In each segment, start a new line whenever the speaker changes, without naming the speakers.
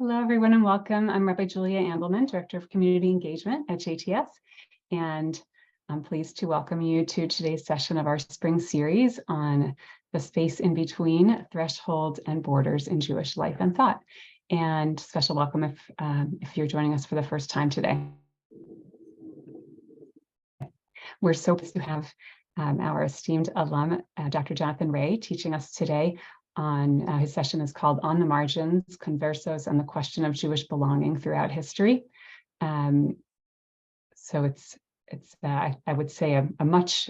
Hello, everyone, and welcome. I'm Rabbi Julia Andelman, Director of Community Engagement at JTS, and I'm pleased to welcome you to today's session of our spring series on the space in between thresholds and borders in Jewish life and thought. And special welcome if you're joining us for the first time today. We're so pleased to have our esteemed alum, Dr. Jonathan Ray, teaching us today on his session is called On the Margins, Conversos, and the Question of Jewish Belonging Throughout History. So it's I would say a much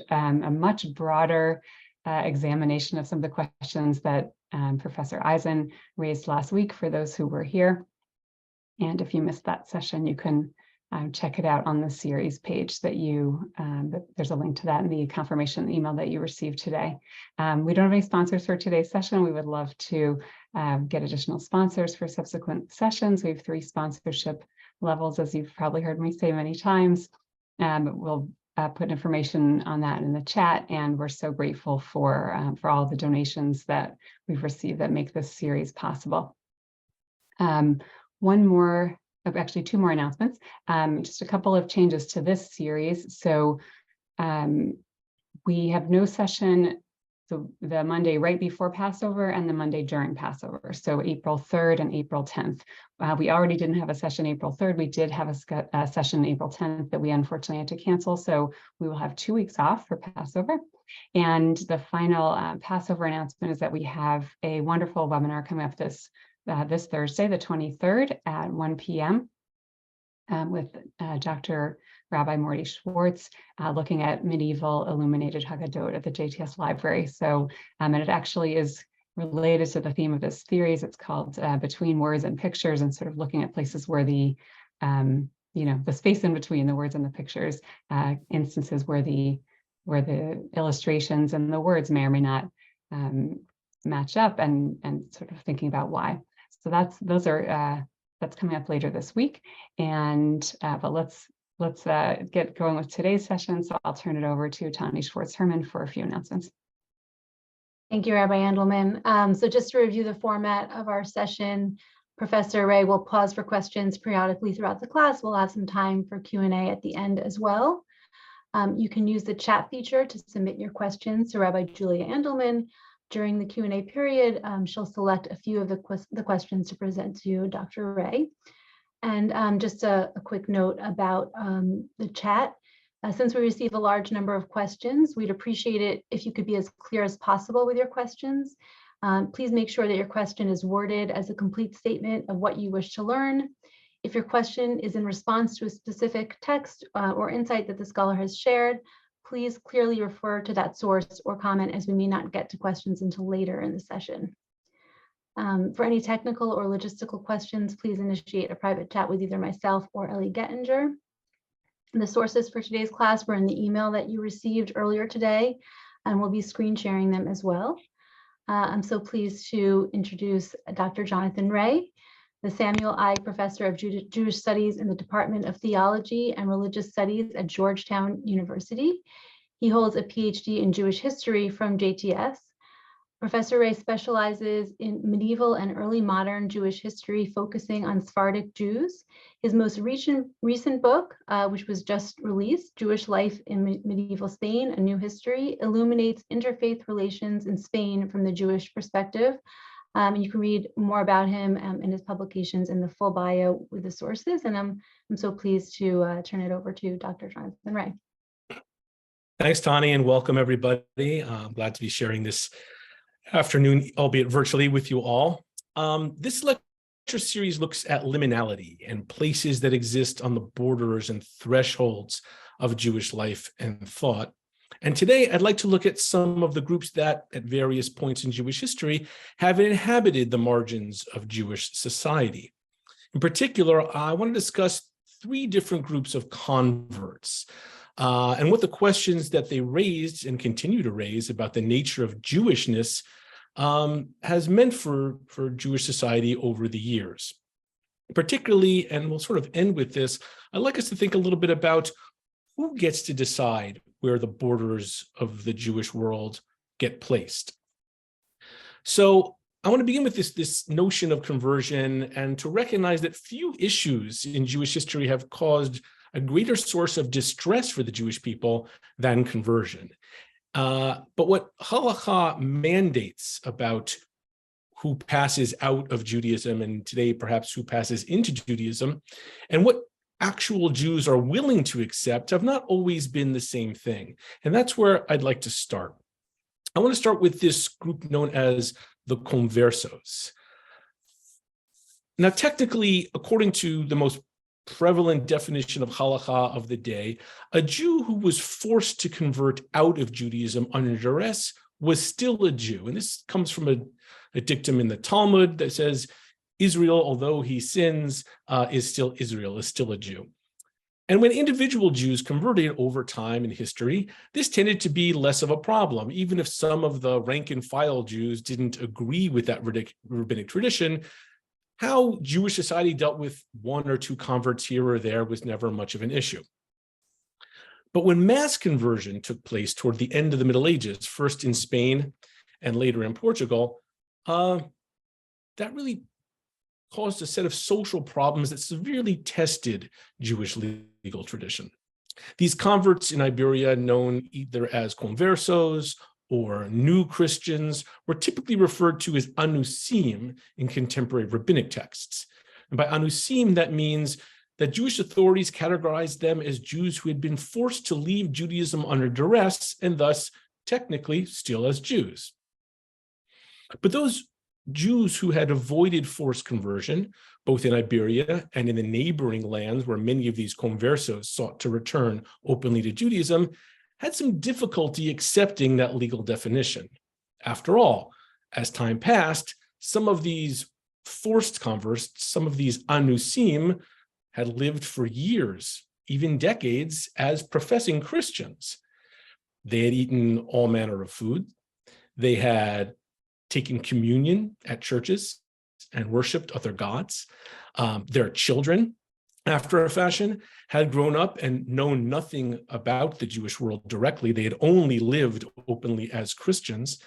broader examination of some of the questions that Professor Eisen raised last week for those who were here. And if you missed that session, you can check it out on the series page that there's a link to that in the confirmation email that you received today. We don't have any sponsors for today's session. We would love to get additional sponsors for subsequent sessions. We have 3 sponsorship levels, as you've probably heard me say many times. We'll put information on that in the chat, and we're so grateful for all the donations that we've received that make this series possible. Actually 2 more announcements. Just a couple of changes to this series. So we have no session the Monday right before Passover and the Monday during Passover. So April 3rd and April 10th. We already didn't have a session April 3rd. We did have a session April 10th that we unfortunately had to cancel. So we will have 2 weeks off for Passover. And the final Passover announcement is that we have a wonderful webinar coming up this Thursday, the 23rd at 1 p.m. With Dr. Rabbi Morty Schwartz, looking at medieval illuminated Haggadot at the JTS library. So, and it actually is related to the theme of this series. It's called Between Words and Pictures, and sort of looking at places where the space in between the words and the pictures, instances where the illustrations and the words may or may not match up, and sort of thinking about why. So that's coming up later this week, and but let's get going with today's session. So I'll turn it over to Tani Schwartz-Herman for a few announcements.
Thank you, Rabbi Andelman. So just to review the format of our session, Professor Ray will pause for questions periodically throughout the class. We'll have some time for Q&A at the end as well. You can use the chat feature to submit your questions to Rabbi Julia Andelman. During the Q&A period, she'll select a few of the questions to present to Dr. Ray. And just a quick note about the chat. Since we receive a large number of questions, we'd appreciate it if you could be as clear as possible with your questions. Please make sure that your question is worded as a complete statement of what you wish to learn. If your question is in response to a specific text or insight that the scholar has shared, please clearly refer to that source or comment, as we may not get to questions until later in the session. For any technical or logistical questions, please initiate a private chat with either myself or Ellie Gettinger. The sources for today's class were in the email that you received earlier today, and we'll be screen sharing them as well. I'm so pleased to introduce Dr. Jonathan Ray, the Samuel I. Professor of Jewish Studies in the Department of Theology and Religious Studies at Georgetown University. He holds a PhD in Jewish history from JTS. Professor Ray specializes in medieval and early modern Jewish history, focusing on Sephardic Jews. His most recent book, which was just released, Jewish Life in Medieval Spain, A New History, illuminates interfaith relations in Spain from the Jewish perspective. You can read more about him and his publications in the full bio with the sources. And I'm so pleased to turn it over to Dr. Jonathan Ray.
Thanks, Tani, and welcome everybody. I'm glad to be sharing this afternoon, albeit virtually, with you all. This lecture series looks at liminality and places that exist on the borders and thresholds of Jewish life and thought. And today, I'd like to look at some of the groups that, at various points in Jewish history, have inhabited the margins of Jewish society. In particular, I want to discuss 3 different groups of converts, and what the questions that they raised and continue to raise about the nature of Jewishness has meant for Jewish society over the years. Particularly, and we'll sort of end with this, I'd like us to think a little bit about who gets to decide where the borders of the Jewish world get placed. So I want to begin with this notion of conversion and to recognize that few issues in Jewish history have caused a greater source of distress for the Jewish people than conversion. But what halakha mandates about who passes out of Judaism, and today perhaps who passes into Judaism, and what actual Jews are willing to accept have not always been the same thing. And that's where I'd like to start. I want to start with this group known as the Conversos. Now, technically, according to the most prevalent definition of halakha of the day, a Jew who was forced to convert out of Judaism under duress was still a Jew. And this comes from a dictum in the Talmud that says, Israel, although he sins, is still Israel, is still a Jew. And when individual Jews converted over time in history, this tended to be less of a problem. Even if some of the rank and file Jews didn't agree with that rabbinic tradition, how Jewish society dealt with one or two converts here or there was never much of an issue. But when mass conversion took place toward the end of the Middle Ages, first in Spain and later in Portugal, that really caused a set of social problems that severely tested Jewish legal tradition. These converts in Iberia, known either as conversos or new Christians, were typically referred to as anusim in contemporary rabbinic texts. And by anusim, that means that Jewish authorities categorized them as Jews who had been forced to leave Judaism under duress and thus technically still as Jews. But those Jews who had avoided forced conversion, both in Iberia and in the neighboring lands where many of these conversos sought to return openly to Judaism, had some difficulty accepting that legal definition. After all, as time passed, some of these forced converts, some of these anusim, had lived for years, even decades, as professing Christians. They had eaten all manner of food. They had taken communion at churches and worshiped other gods. Their children, after a fashion, had grown up and known nothing about the Jewish world directly. They had only lived openly as Christians.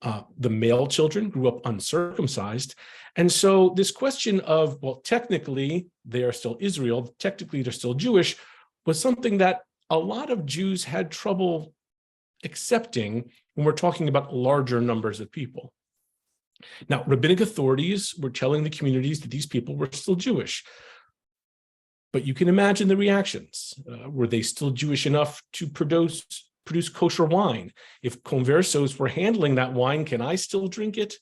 The male children grew up uncircumcised. And so this question of, well, technically they are still Israel, technically they're still Jewish, was something that a lot of Jews had trouble accepting when we're talking about larger numbers of people. Now, rabbinic authorities were telling the communities that these people were still Jewish. But you can imagine the reactions. Were they still Jewish enough to produce kosher wine? If conversos were handling that wine, can I still drink it?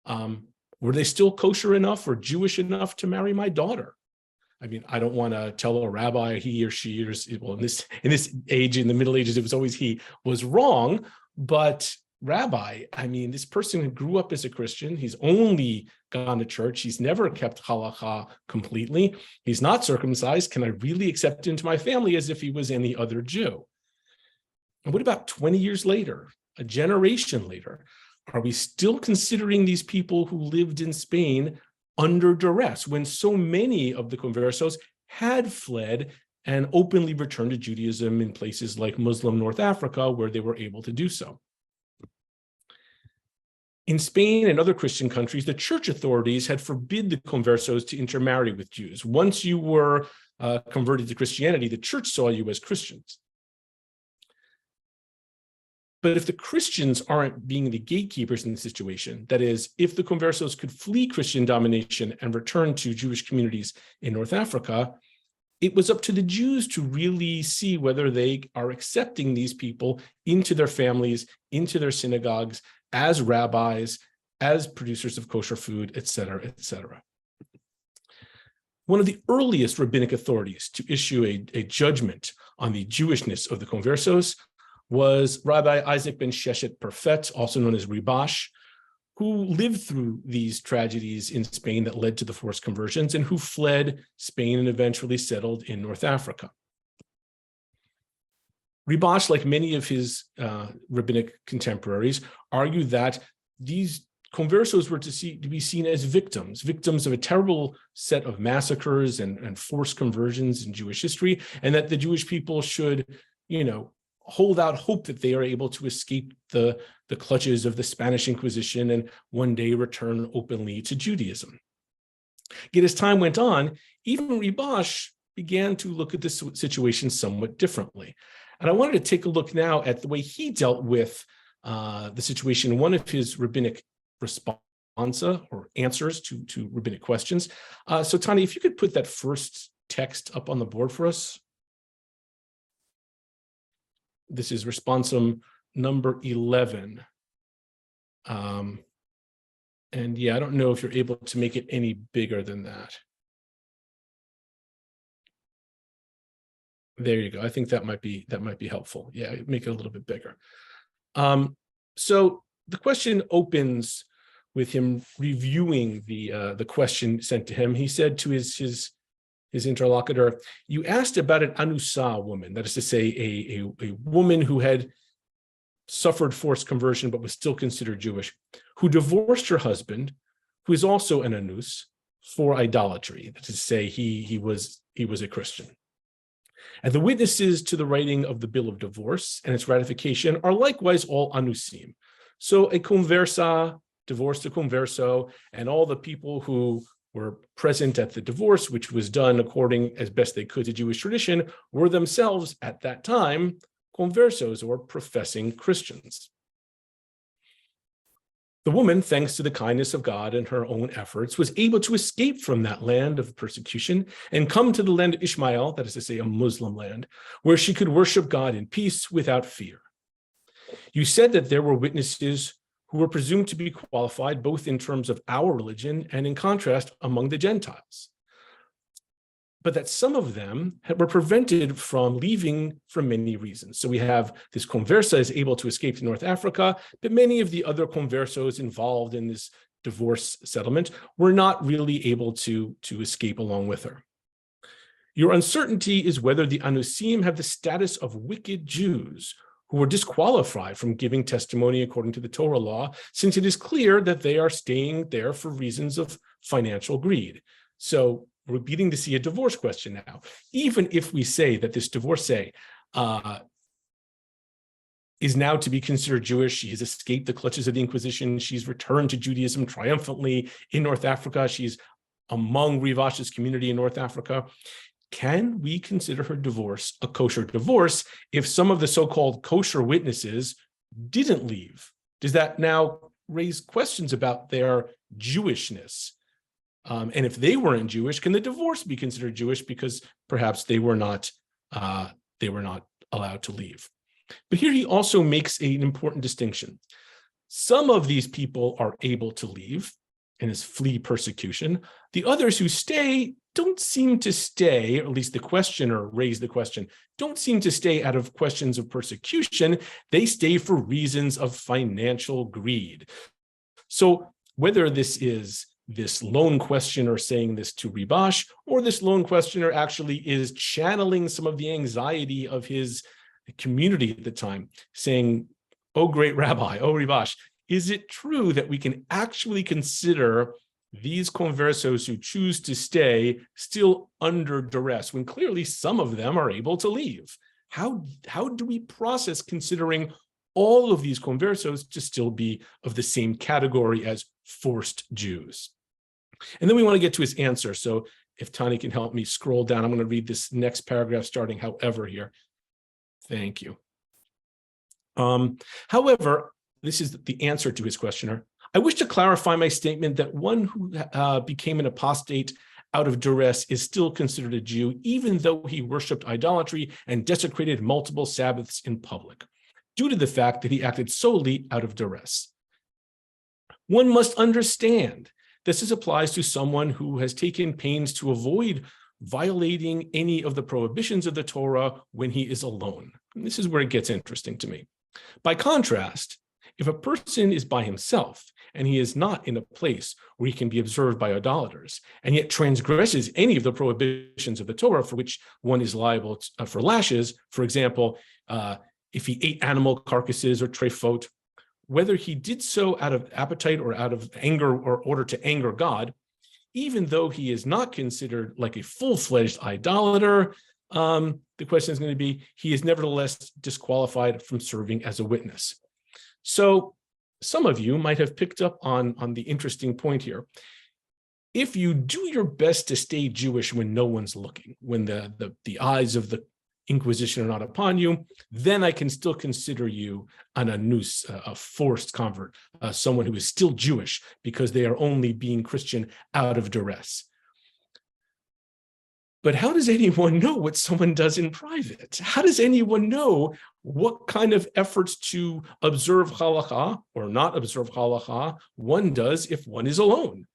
Were they still kosher enough or Jewish enough to marry my daughter? I mean, I don't want to tell a rabbi he or she, or well, in this age, in the Middle Ages, it was always he, was wrong. But rabbi, I mean, this person who grew up as a Christian, he's only gone to church, he's never kept halakha completely, he's not circumcised, can I really accept him into my family as if he was any other Jew? And what about 20 years later, a generation later? Are we still considering these people who lived in Spain under duress when so many of the conversos had fled and openly returned to Judaism in places like Muslim North Africa, where they were able to do so? In Spain and other Christian countries, the church authorities had forbid the conversos to intermarry with Jews. Once you were converted to Christianity, the church saw you as Christians. But if the Christians aren't being the gatekeepers in the situation, that is, if the conversos could flee Christian domination and return to Jewish communities in North Africa, it was up to the Jews to really see whether they are accepting these people into their families, into their synagogues, as rabbis, as producers of kosher food, et cetera, et cetera. One of the earliest rabbinic authorities to issue a judgment on the Jewishness of the conversos was Rabbi Isaac ben Sheshet Perfet, also known as Ribash, who lived through these tragedies in Spain that led to the forced conversions and who fled Spain and eventually settled in North Africa. Ribash, like many of his rabbinic contemporaries, argued that these conversos were to be seen as victims of a terrible set of massacres and forced conversions in Jewish history, and that the Jewish people should, hold out hope that they are able to escape the clutches of the Spanish Inquisition and one day return openly to Judaism. Yet as time went on, even Ribash began to look at this situation somewhat differently. And I wanted to take a look now at the way he dealt with the situation in one of his rabbinic responsa or answers to rabbinic questions. So Tani, if you could put that first text up on the board for us. This is responsum number 11. And yeah, I don't know if you're able to make it any bigger than that. There you go. I think that might be helpful. Yeah, make it a little bit bigger. So the question opens with him reviewing the question sent to him. He said to his interlocutor, "You asked about an anusa woman, that is to say, a woman who had suffered forced conversion but was still considered Jewish, who divorced her husband, who is also an anus, for idolatry. That is to say, he was a Christian. And the witnesses to the writing of the bill of divorce and its ratification are likewise all anusim. So a conversa divorced a converso, and all the people who were present at the divorce, which was done according as best they could to Jewish tradition, were themselves at that time conversos, or professing Christians. The woman, thanks to the kindness of God and her own efforts, was able to escape from that land of persecution and come to the land of Ishmael, that is to say, a Muslim land, where she could worship God in peace without fear. You said that there were witnesses who were presumed to be qualified both in terms of our religion and in contrast among the Gentiles, but that some of them were prevented from leaving for many reasons. So we have this conversa is able to escape to North Africa, but many of the other conversos involved in this divorce settlement were not really able to escape along with her. Your uncertainty is whether the anusim have the status of wicked Jews who were disqualified from giving testimony according to the Torah law, since it is clear that they are staying there for reasons of financial greed. So we're beginning to see a divorce question now. Even if we say that this divorcee is now to be considered Jewish, she has escaped the clutches of the Inquisition, she's returned to Judaism triumphantly in North Africa, she's among Rivash's community in North Africa, can we consider her divorce a kosher divorce if some of the so-called kosher witnesses didn't leave? Does that now raise questions about their Jewishness? And if they weren't Jewish, can the divorce be considered Jewish because perhaps they were not allowed to leave? But here he also makes an important distinction. Some of these people are able to leave and flee persecution. The others who stay don't seem to stay, or at least the questioner raised the question, don't seem to stay out of questions of persecution. They stay for reasons of financial greed. So whether this is this lone questioner saying this to Ribash, or this lone questioner actually is channeling some of the anxiety of his community at the time, saying, "Oh, great rabbi, oh, Ribash, is it true that we can actually consider these conversos who choose to stay still under duress, when clearly some of them are able to leave? How do we process considering all of these conversos to still be of the same category as forced Jews?" And then we want to get to his answer. So if Tani can help me scroll down, I'm going to read this next paragraph starting however here. Thank you. However, this is the answer to his questioner. I wish to clarify my statement that one who became an apostate out of duress is still considered a Jew, even though he worshipped idolatry and desecrated multiple Sabbaths in public, due to the fact that he acted solely out of duress. One must understand this applies to someone who has taken pains to avoid violating any of the prohibitions of the Torah when he is alone. And this is where it gets interesting to me. By contrast, if a person is by himself and he is not in a place where he can be observed by idolaters, and yet transgresses any of the prohibitions of the Torah for which one is liable for lashes, for example, if he ate animal carcasses or trefot, whether he did so out of appetite or out of anger or order to anger God, even though he is not considered like a full-fledged idolater, the question is going to be, he is nevertheless disqualified from serving as a witness. So some of you might have picked up on the interesting point here. If you do your best to stay Jewish when no one's looking, when the eyes of the Inquisition are not upon you, then I can still consider you an anus, a forced convert, someone who is still Jewish because they are only being Christian out of duress. But how does anyone know what someone does in private? How does anyone know what kind of efforts to observe halakha or not observe halakha one does if one is alone?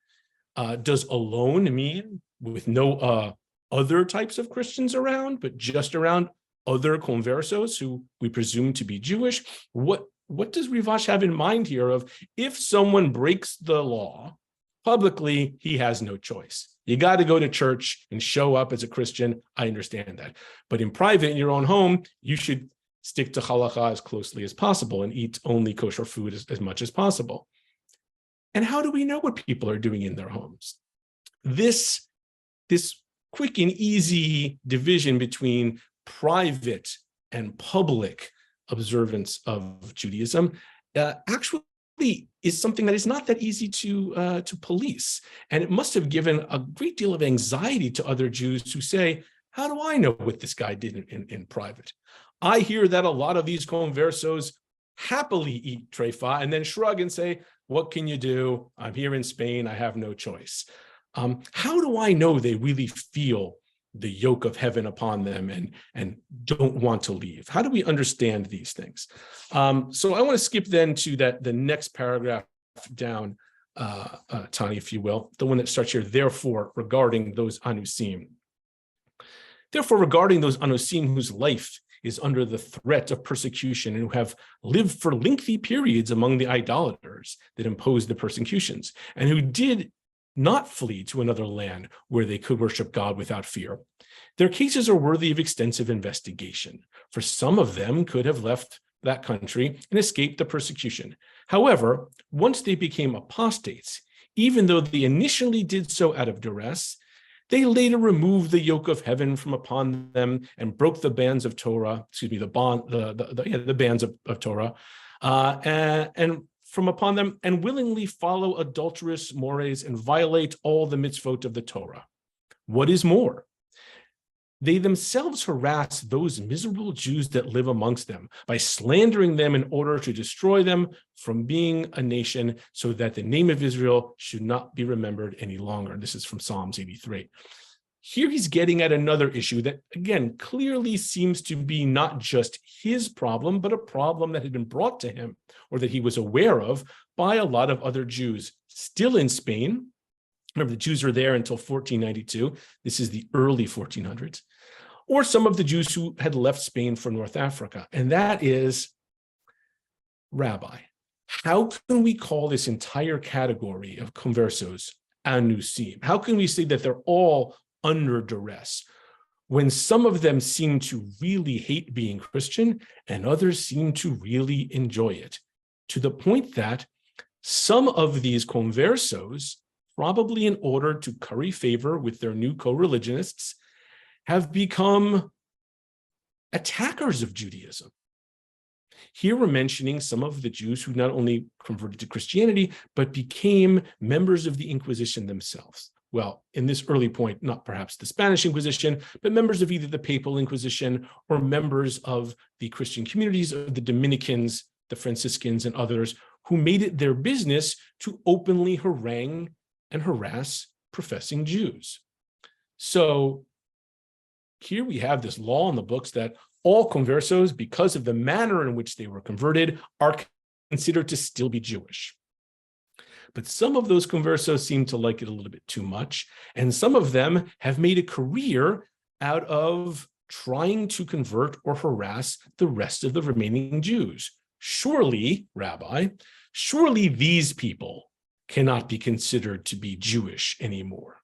Does alone mean with no other types of Christians around, but just around other conversos who we presume to be Jewish? What does Rivash have in mind here of if someone breaks the law publicly, he has no choice? You got to go to church and show up as a Christian. I understand that. But in private, in your own home, you should stick to halakha as closely as possible and eat only kosher food as much as possible. And how do we know what people are doing in their homes? This quick and easy division between private and public observance of Judaism actually is something that is not that easy to police. And it must have given a great deal of anxiety to other Jews who say, how do I know what this guy did in private? I hear that a lot of these conversos happily eat trefa and then shrug and say, what can you do? I'm here in Spain, I have no choice. How do I know they really feel the yoke of heaven upon them and don't want to leave? How do we understand these things? So I want to skip then to the next paragraph down, Tani, if you will, the one that starts here, therefore, regarding those anusim. Therefore, regarding those anusim whose life is under the threat of persecution and who have lived for lengthy periods among the idolaters that imposed the persecutions, and who did not flee to another land where they could worship God without fear. Their cases are worthy of extensive investigation, for some of them could have left that country and escaped the persecution. However, once they became apostates, even though they initially did so out of duress, they later removed the yoke of heaven from upon them and broke the bands of Torah, the bands of Torah, and from upon them, and willingly follow adulterous mores and violate all the mitzvot of the Torah. What is more, they themselves harass those miserable Jews that live amongst them by slandering them in order to destroy them from being a nation, so that the name of Israel should not be remembered any longer. This is from Psalms 83. Here he's getting at another issue that, again, clearly seems to be not just his problem, but a problem that had been brought to him or that he was aware of by a lot of other Jews still in Spain. Remember, the Jews were there until 1492. This is the early 1400s. Or some of the Jews who had left Spain for North Africa. And that is, Rabbi, how can we call this entire category of conversos anusim? How can we say that they're all under duress when some of them seem to really hate being Christian and others seem to really enjoy it, to the point that some of these conversos, probably in order to curry favor with their new co-religionists, have become attackers of Judaism. Here we're mentioning some of the Jews who not only converted to Christianity, but became members of the Inquisition themselves. Well, in this early point, not perhaps the Spanish Inquisition, but members of either the Papal Inquisition or members of the Christian communities of the Dominicans, the Franciscans, and others who made it their business to openly harangue and harass professing Jews. So here we have this law in the books that all conversos, because of the manner in which they were converted, are considered to still be Jewish. But some of those conversos seem to like it a little bit too much, and some of them have made a career out of trying to convert or harass the rest of the remaining Jews. Surely, Rabbi, surely these people cannot be considered to be Jewish anymore.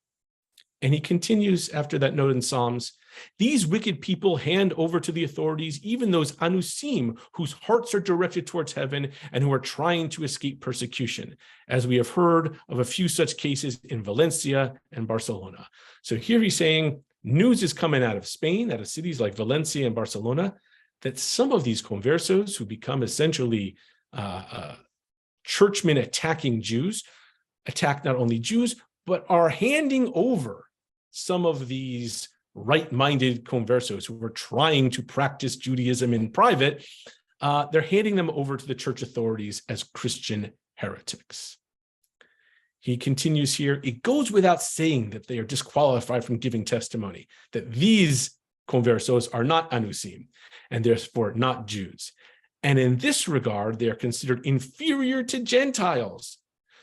And he continues after that note in Psalms, these wicked people hand over to the authorities even those anusim whose hearts are directed towards heaven and who are trying to escape persecution, as we have heard of a few such cases in Valencia and Barcelona. So here he's saying News is coming out of Spain, out of cities like Valencia and Barcelona, that some of these conversos who become essentially churchmen attacking Jews, attack not only Jews, but are handing over some of these right-minded conversos who were trying to practice Judaism in private. They're handing them over to the church authorities as Christian heretics. He continues here, it goes without saying that they are disqualified from giving testimony, that these conversos are not anusim, and therefore not Jews. And in this regard, they are considered inferior to Gentiles,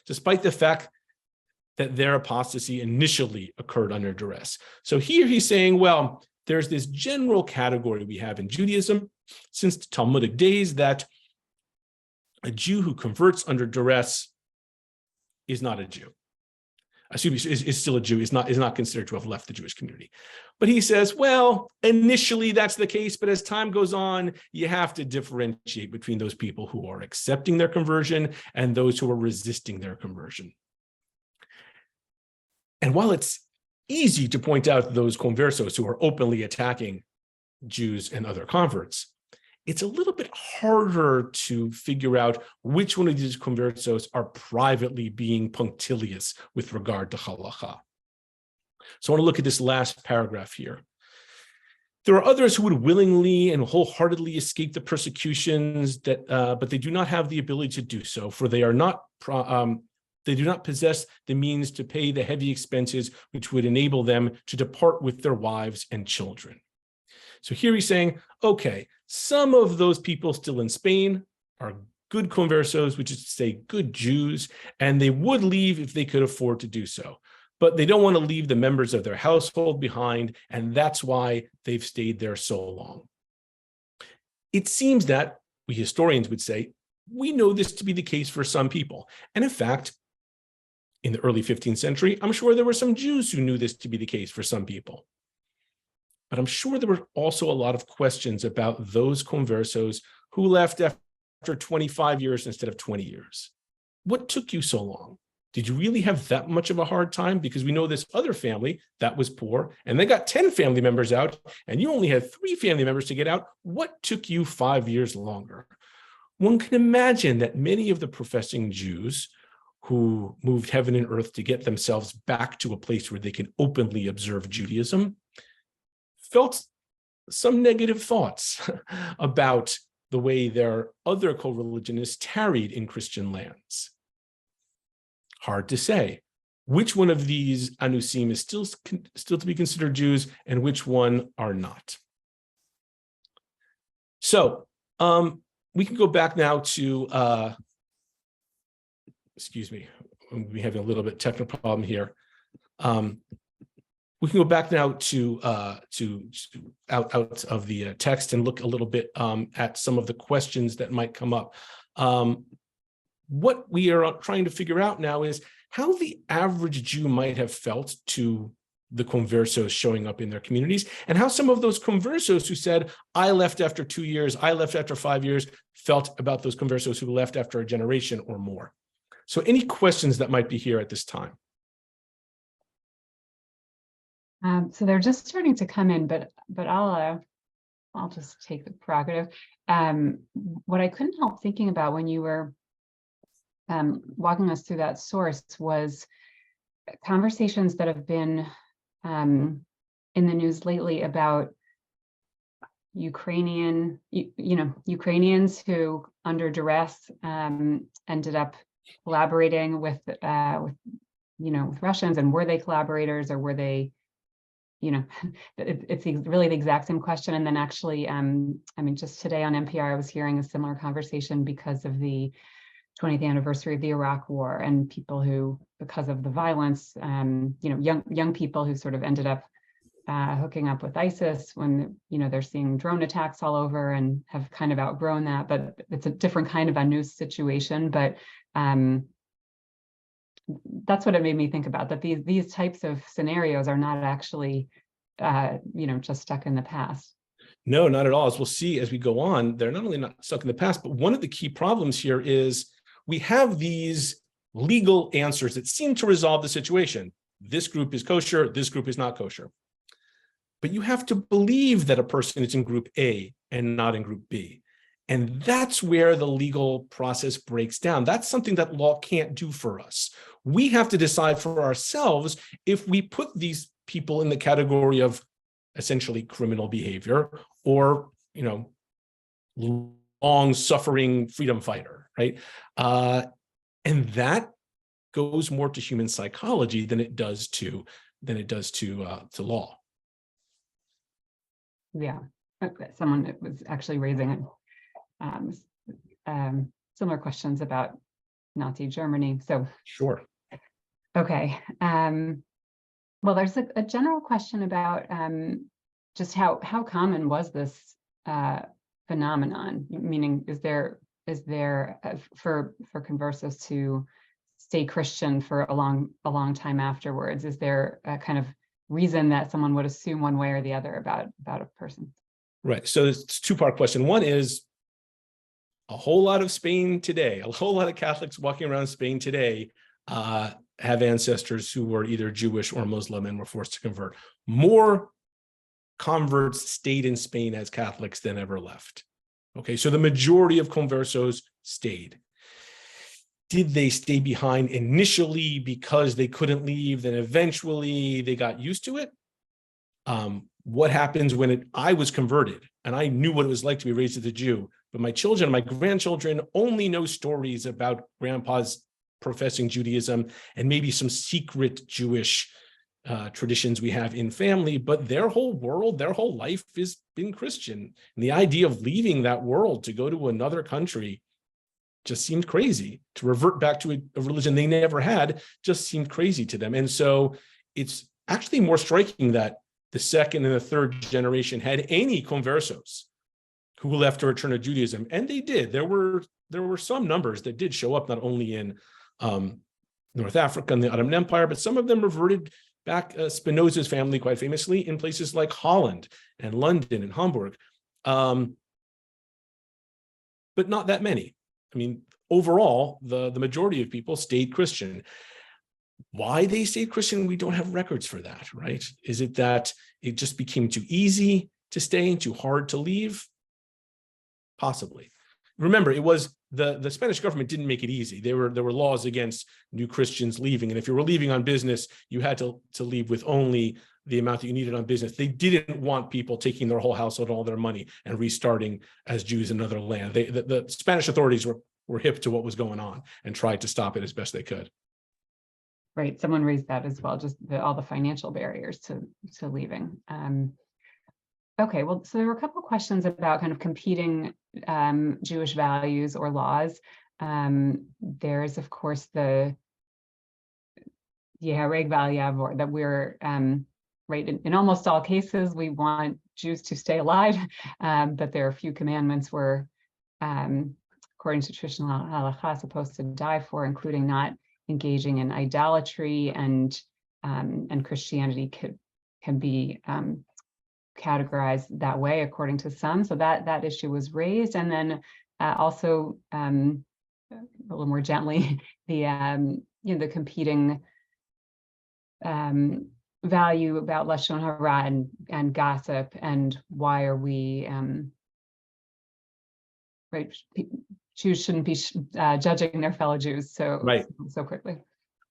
despite the fact that their apostasy initially occurred under duress. So here he's saying, well, there's this general category we have in Judaism since the Talmudic days that a Jew who converts under duress is not a Jew. Is still a Jew, is not considered to have left the Jewish community. But he says, well, initially that's the case, but as time goes on, you have to differentiate between those people who are accepting their conversion and those who are resisting their conversion. And while it's easy to point out those conversos who are openly attacking Jews and other converts, it's a little bit harder to figure out which one of these conversos are privately being punctilious with regard to halacha. So I want to look at this last paragraph here. There are others who would willingly and wholeheartedly escape the persecutions, but they do not have the ability to do so, for they do not possess the means to pay the heavy expenses which would enable them to depart with their wives and children. So here he's saying, okay, some of those people still in Spain are good conversos, which is to say good Jews, and they would leave if they could afford to do so. But they don't want to leave the members of their household behind, and that's why they've stayed there so long. It seems that we historians would say, we know this to be the case for some people. And in fact, in the early 15th century, I'm sure there were some Jews who knew this to be the case for some people. But I'm sure there were also a lot of questions about those conversos who left after 25 years instead of 20 years. What took you so long? Did you really have that much of a hard time? Because we know this other family that was poor, and they got 10 family members out, and you only had 3 family members to get out. What took you 5 years longer? One can imagine that many of the professing Jews who moved heaven and earth to get themselves back to a place where they can openly observe Judaism felt some negative thoughts about the way their other co-religionists tarried in Christian lands. Hard to say which one of these anusim is still to be considered Jews and which one are not. So we can go back now to, excuse me, we're having a little bit technical problem here. We can go back now to out of the text and look a little bit at some of the questions that might come up. What we are trying to figure out now is how the average Jew might have felt to the conversos showing up in their communities, and how some of those conversos who said, I left after 2 years, I left after 5 years, felt about those conversos who left after a generation or more. So any questions that might be here at this time?
So they're just starting to come in, but I'll just take the prerogative. What I couldn't help thinking about when you were walking us through that source was conversations that have been in the news lately about Ukrainians who, under duress, ended up collaborating with Russians, and were they collaborators or were they? It's really the exact same question. And then actually, just today on NPR, I was hearing a similar conversation because of the 20th anniversary of the Iraq War, and people who, because of the violence, young people who sort of ended up hooking up with ISIS when, they're seeing drone attacks all over and have kind of outgrown that, but it's a different kind of a new situation. But that's what it made me think about, that these types of scenarios are not actually, just stuck in the past.
No, not at all. As we'll see as we go on, they're not only not stuck in the past, but one of the key problems here is we have these legal answers that seem to resolve the situation. This group is kosher, this group is not kosher. but you have to believe that a person is in group A and not in group B. And that's where the legal process breaks down. That's something that law can't do for us. We have to decide for ourselves if we put these people in the category of essentially criminal behavior or, long-suffering freedom fighter, right? And that goes more to human psychology than it does to law.
Yeah, someone was actually raising similar questions about Nazi Germany. So
sure.
Okay. Well, there's a general question about just how common was this phenomenon? Meaning, is there for Conversos to stay Christian for a long time afterwards? Is there a kind of reason that someone would assume one way or the other about a person?
Right. So it's a two-part question. One is a whole lot of Spain today, a whole lot of Catholics walking around Spain today have ancestors who were either Jewish or Muslim and were forced to convert. More converts stayed in Spain as Catholics than ever left. Okay, so the majority of Conversos stayed. Did they stay behind initially because they couldn't leave, then eventually they got used to it? What happens when I was converted and I knew what it was like to be raised as a Jew, but my children, my grandchildren only know stories about grandpa's professing Judaism and maybe some secret Jewish traditions we have in family, but their whole world, their whole life has been Christian. And the idea of leaving that world to go to another country just seemed crazy. To revert back to a religion they never had just seemed crazy to them. And so it's actually more striking that the second and the third generation had any Conversos who left to return to Judaism. And they did. There were some numbers that did show up, not only in North Africa and the Ottoman Empire, but some of them reverted back. Spinoza's family, quite famously, in places like Holland and London and Hamburg. But not that many. I mean, overall, the majority of people stayed Christian. Why they stayed Christian, we don't have records for that, right? Is it that it just became too easy to stay and too hard to leave? Possibly. Remember, it was the Spanish government didn't make it easy. There were laws against new Christians leaving. And if you were leaving on business, you had to leave with only the amount that you needed on business. They didn't want people taking their whole household, all their money, and restarting as Jews in another land. The Spanish authorities were hip to what was going on and tried to stop it as best they could.
Right. Someone raised that as well, just all the financial barriers to leaving. Okay, well, so there were a couple of questions about kind of competing Jewish values or laws. There's, of course, the Reg Valyav, that we're right in almost all cases we want Jews to stay alive, but there are a few commandments we're, according to traditional halakha, supposed to die for, including not engaging in idolatry, and Christianity can be categorized that way according to some. So that issue was raised, and then also a little more gently the competing value about lashon hara and gossip, and why are we right? Jews shouldn't be judging their fellow Jews so quickly.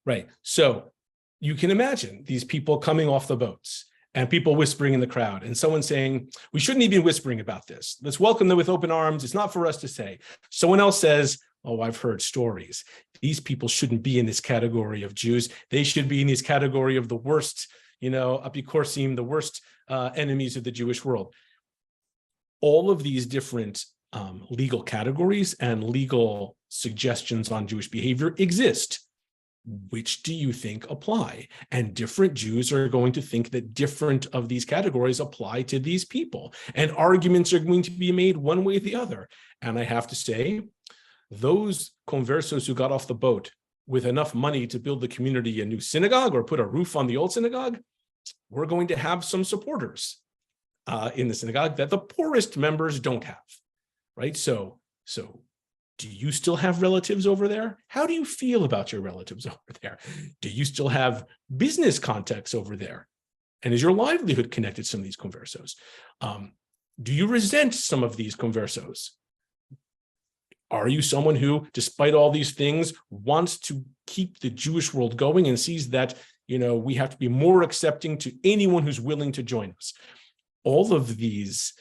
Right. So you can imagine these people coming off the boats and people whispering in the crowd, and someone saying, we shouldn't even be whispering about this. Let's welcome them with open arms. It's not for us to say. Someone else says, oh, I've heard stories. These people shouldn't be in this category of Jews. They should be in this category of the worst, apikorsim, the worst enemies of the Jewish world. All of these different legal categories and legal suggestions on Jewish behavior exist. Which do you think apply? And different Jews are going to think that different of these categories apply to these people. And arguments are going to be made one way or the other. And I have to say, those Conversos who got off the boat with enough money to build the community a new synagogue or put a roof on the old synagogue, we're going to have some supporters in the synagogue that the poorest members don't have, right? So do you still have relatives over there? How do you feel about your relatives over there? Do you still have business contacts over there? And is your livelihood connected to some of these conversos? Do you resent some of these conversos? Are you someone who, despite all these things, wants to keep the Jewish world going and sees that, we have to be more accepting to anyone who's willing to join us? All of these,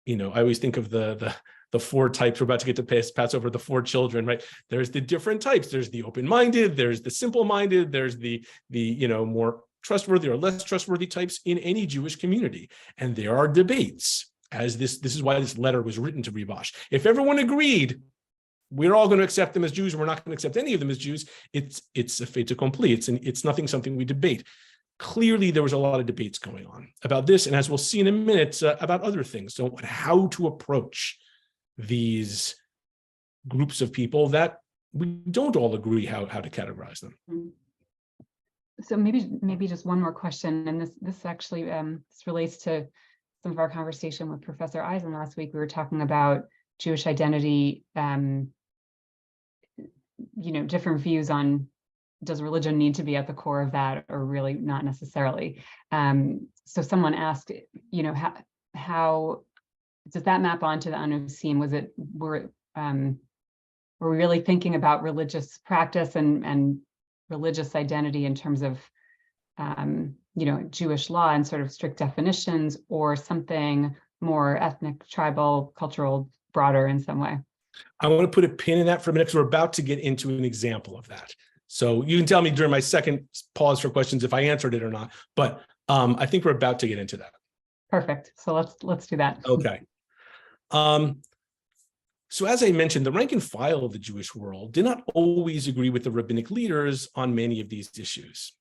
I always think of the four types. We're about to get to pass over the four children, right? There's the different types. There's the open-minded, there's the simple-minded, there's the more trustworthy or less trustworthy types in any Jewish community. And there are debates, as this is why this letter was written to Ribash. If everyone agreed, we're all going to accept them as Jews, we're not going to accept any of them as Jews, it's a fait accompli. It's something we debate. Clearly, there was a lot of debates going on about this, and as we'll see in a minute, about other things. So how to approach these groups of people that we don't all agree how to categorize them.
So maybe just one more question, and this actually this relates to some of our conversation with Professor Eisen last week. We were talking about Jewish identity, different views on, does religion need to be at the core of that, or really not necessarily? So someone asked, how does that map onto the Anusim? Were we really thinking about religious practice and religious identity in terms of Jewish law and sort of strict definitions, or something more ethnic, tribal, cultural, broader in some way?
I want to put a pin in that for a minute, because we're about to get into an example of that. So you can tell me during my second pause for questions if I answered it or not, but I think we're about to get into that.
Perfect. So let's do that.
Okay. So as I mentioned, the rank and file of the Jewish world did not always agree with the rabbinic leaders on many of these issues.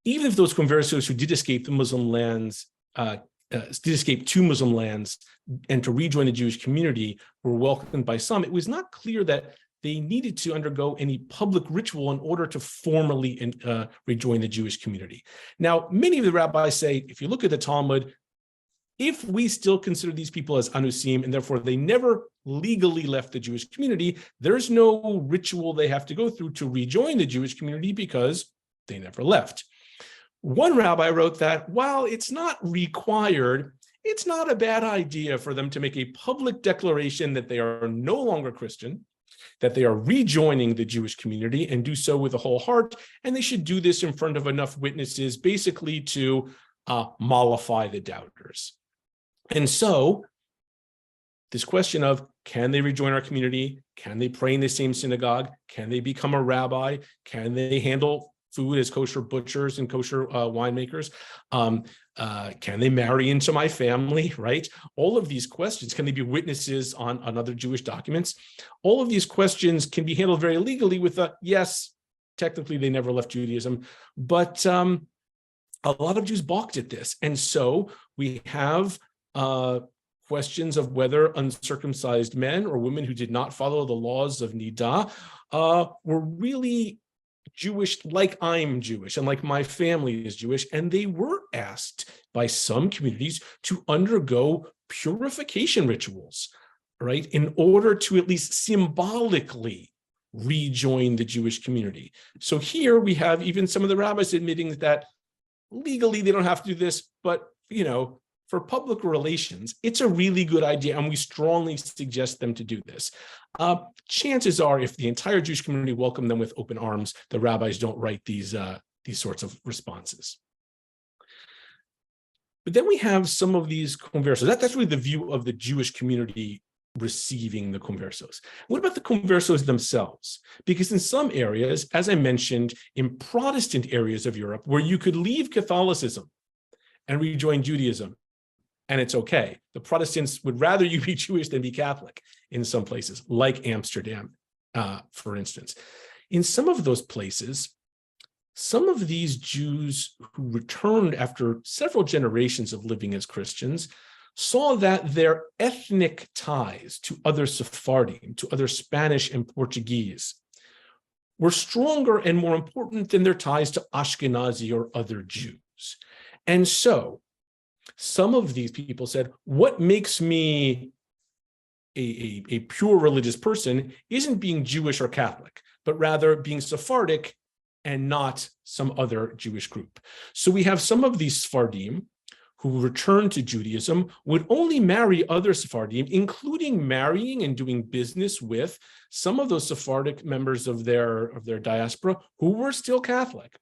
Even if those conversos who did escape the Muslim lands, did escape to Muslim lands and to rejoin the Jewish community were welcomed by some, it was not clear that they needed to undergo any public ritual in order to formally rejoin the Jewish community. Now, many of the rabbis say, if you look at the Talmud, if we still consider these people as anusim, and therefore they never legally left the Jewish community, there's no ritual they have to go through to rejoin the Jewish community because they never left. One rabbi wrote that while it's not required, it's not a bad idea for them to make a public declaration that they are no longer Christian, that they are rejoining the Jewish community, and do so with a whole heart, and they should do this in front of enough witnesses, basically to mollify the doubters. And so this question of, can they rejoin our community? Can they pray in the same synagogue? Can they become a rabbi? Can they handle food as kosher butchers and kosher winemakers? Can they marry into my family, right? All of these questions. Can they be witnesses on other Jewish documents? All of these questions can be handled very legally with a, yes, technically they never left Judaism, but a lot of Jews balked at this. And so we have questions of whether uncircumcised men or women who did not follow the laws of Nidah were really Jewish, like I'm Jewish and like my family is Jewish. And they were asked by some communities to undergo purification rituals, right, in order to at least symbolically rejoin the Jewish community. So here we have even some of the rabbis admitting that legally they don't have to do this, but, for public relations, it's a really good idea, and we strongly suggest them to do this. Chances are, if the entire Jewish community welcomed them with open arms, the rabbis don't write these sorts of responses. But then we have some of these conversos. That's really the view of the Jewish community receiving the conversos. What about the conversos themselves? Because in some areas, as I mentioned, in Protestant areas of Europe, where you could leave Catholicism and rejoin Judaism, and it's okay. The Protestants would rather you be Jewish than be Catholic in some places, like Amsterdam, for instance. In some of those places, some of these Jews who returned after several generations of living as Christians saw that their ethnic ties to other Sephardim, to other Spanish and Portuguese, were stronger and more important than their ties to Ashkenazi or other Jews. And so some of these people said, what makes me a pure religious person isn't being Jewish or Catholic, but rather being Sephardic and not some other Jewish group. So we have some of these Sephardim who returned to Judaism would only marry other Sephardim, including marrying and doing business with some of those Sephardic members of their diaspora who were still Catholic.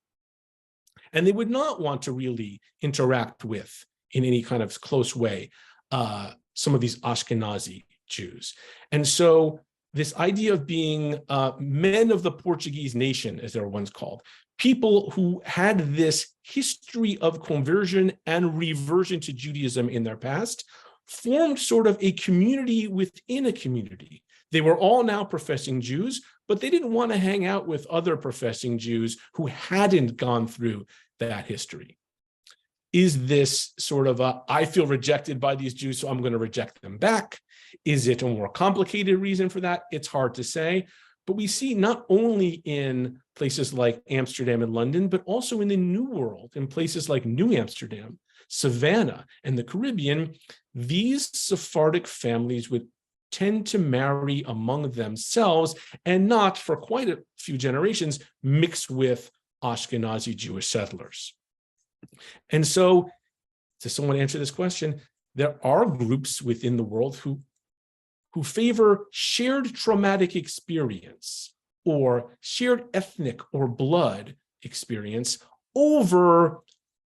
And they would not want to really interact with, in any kind of close way, some of these Ashkenazi Jews. And so this idea of being men of the Portuguese nation, as they were once called, people who had this history of conversion and reversion to Judaism in their past, formed sort of a community within a community. They were all now professing Jews, but they didn't want to hang out with other professing Jews who hadn't gone through that history. Is this sort of a, I feel rejected by these Jews, so I'm going to reject them back? Is it a more complicated reason for that? It's hard to say. But we see not only in places like Amsterdam and London, but also in the New World, in places like New Amsterdam, Savannah, and the Caribbean, these Sephardic families would tend to marry among themselves and not, for quite a few generations, mix with Ashkenazi Jewish settlers. And so, to someone answer this question, there are groups within the world who favor shared traumatic experience or shared ethnic or blood experience over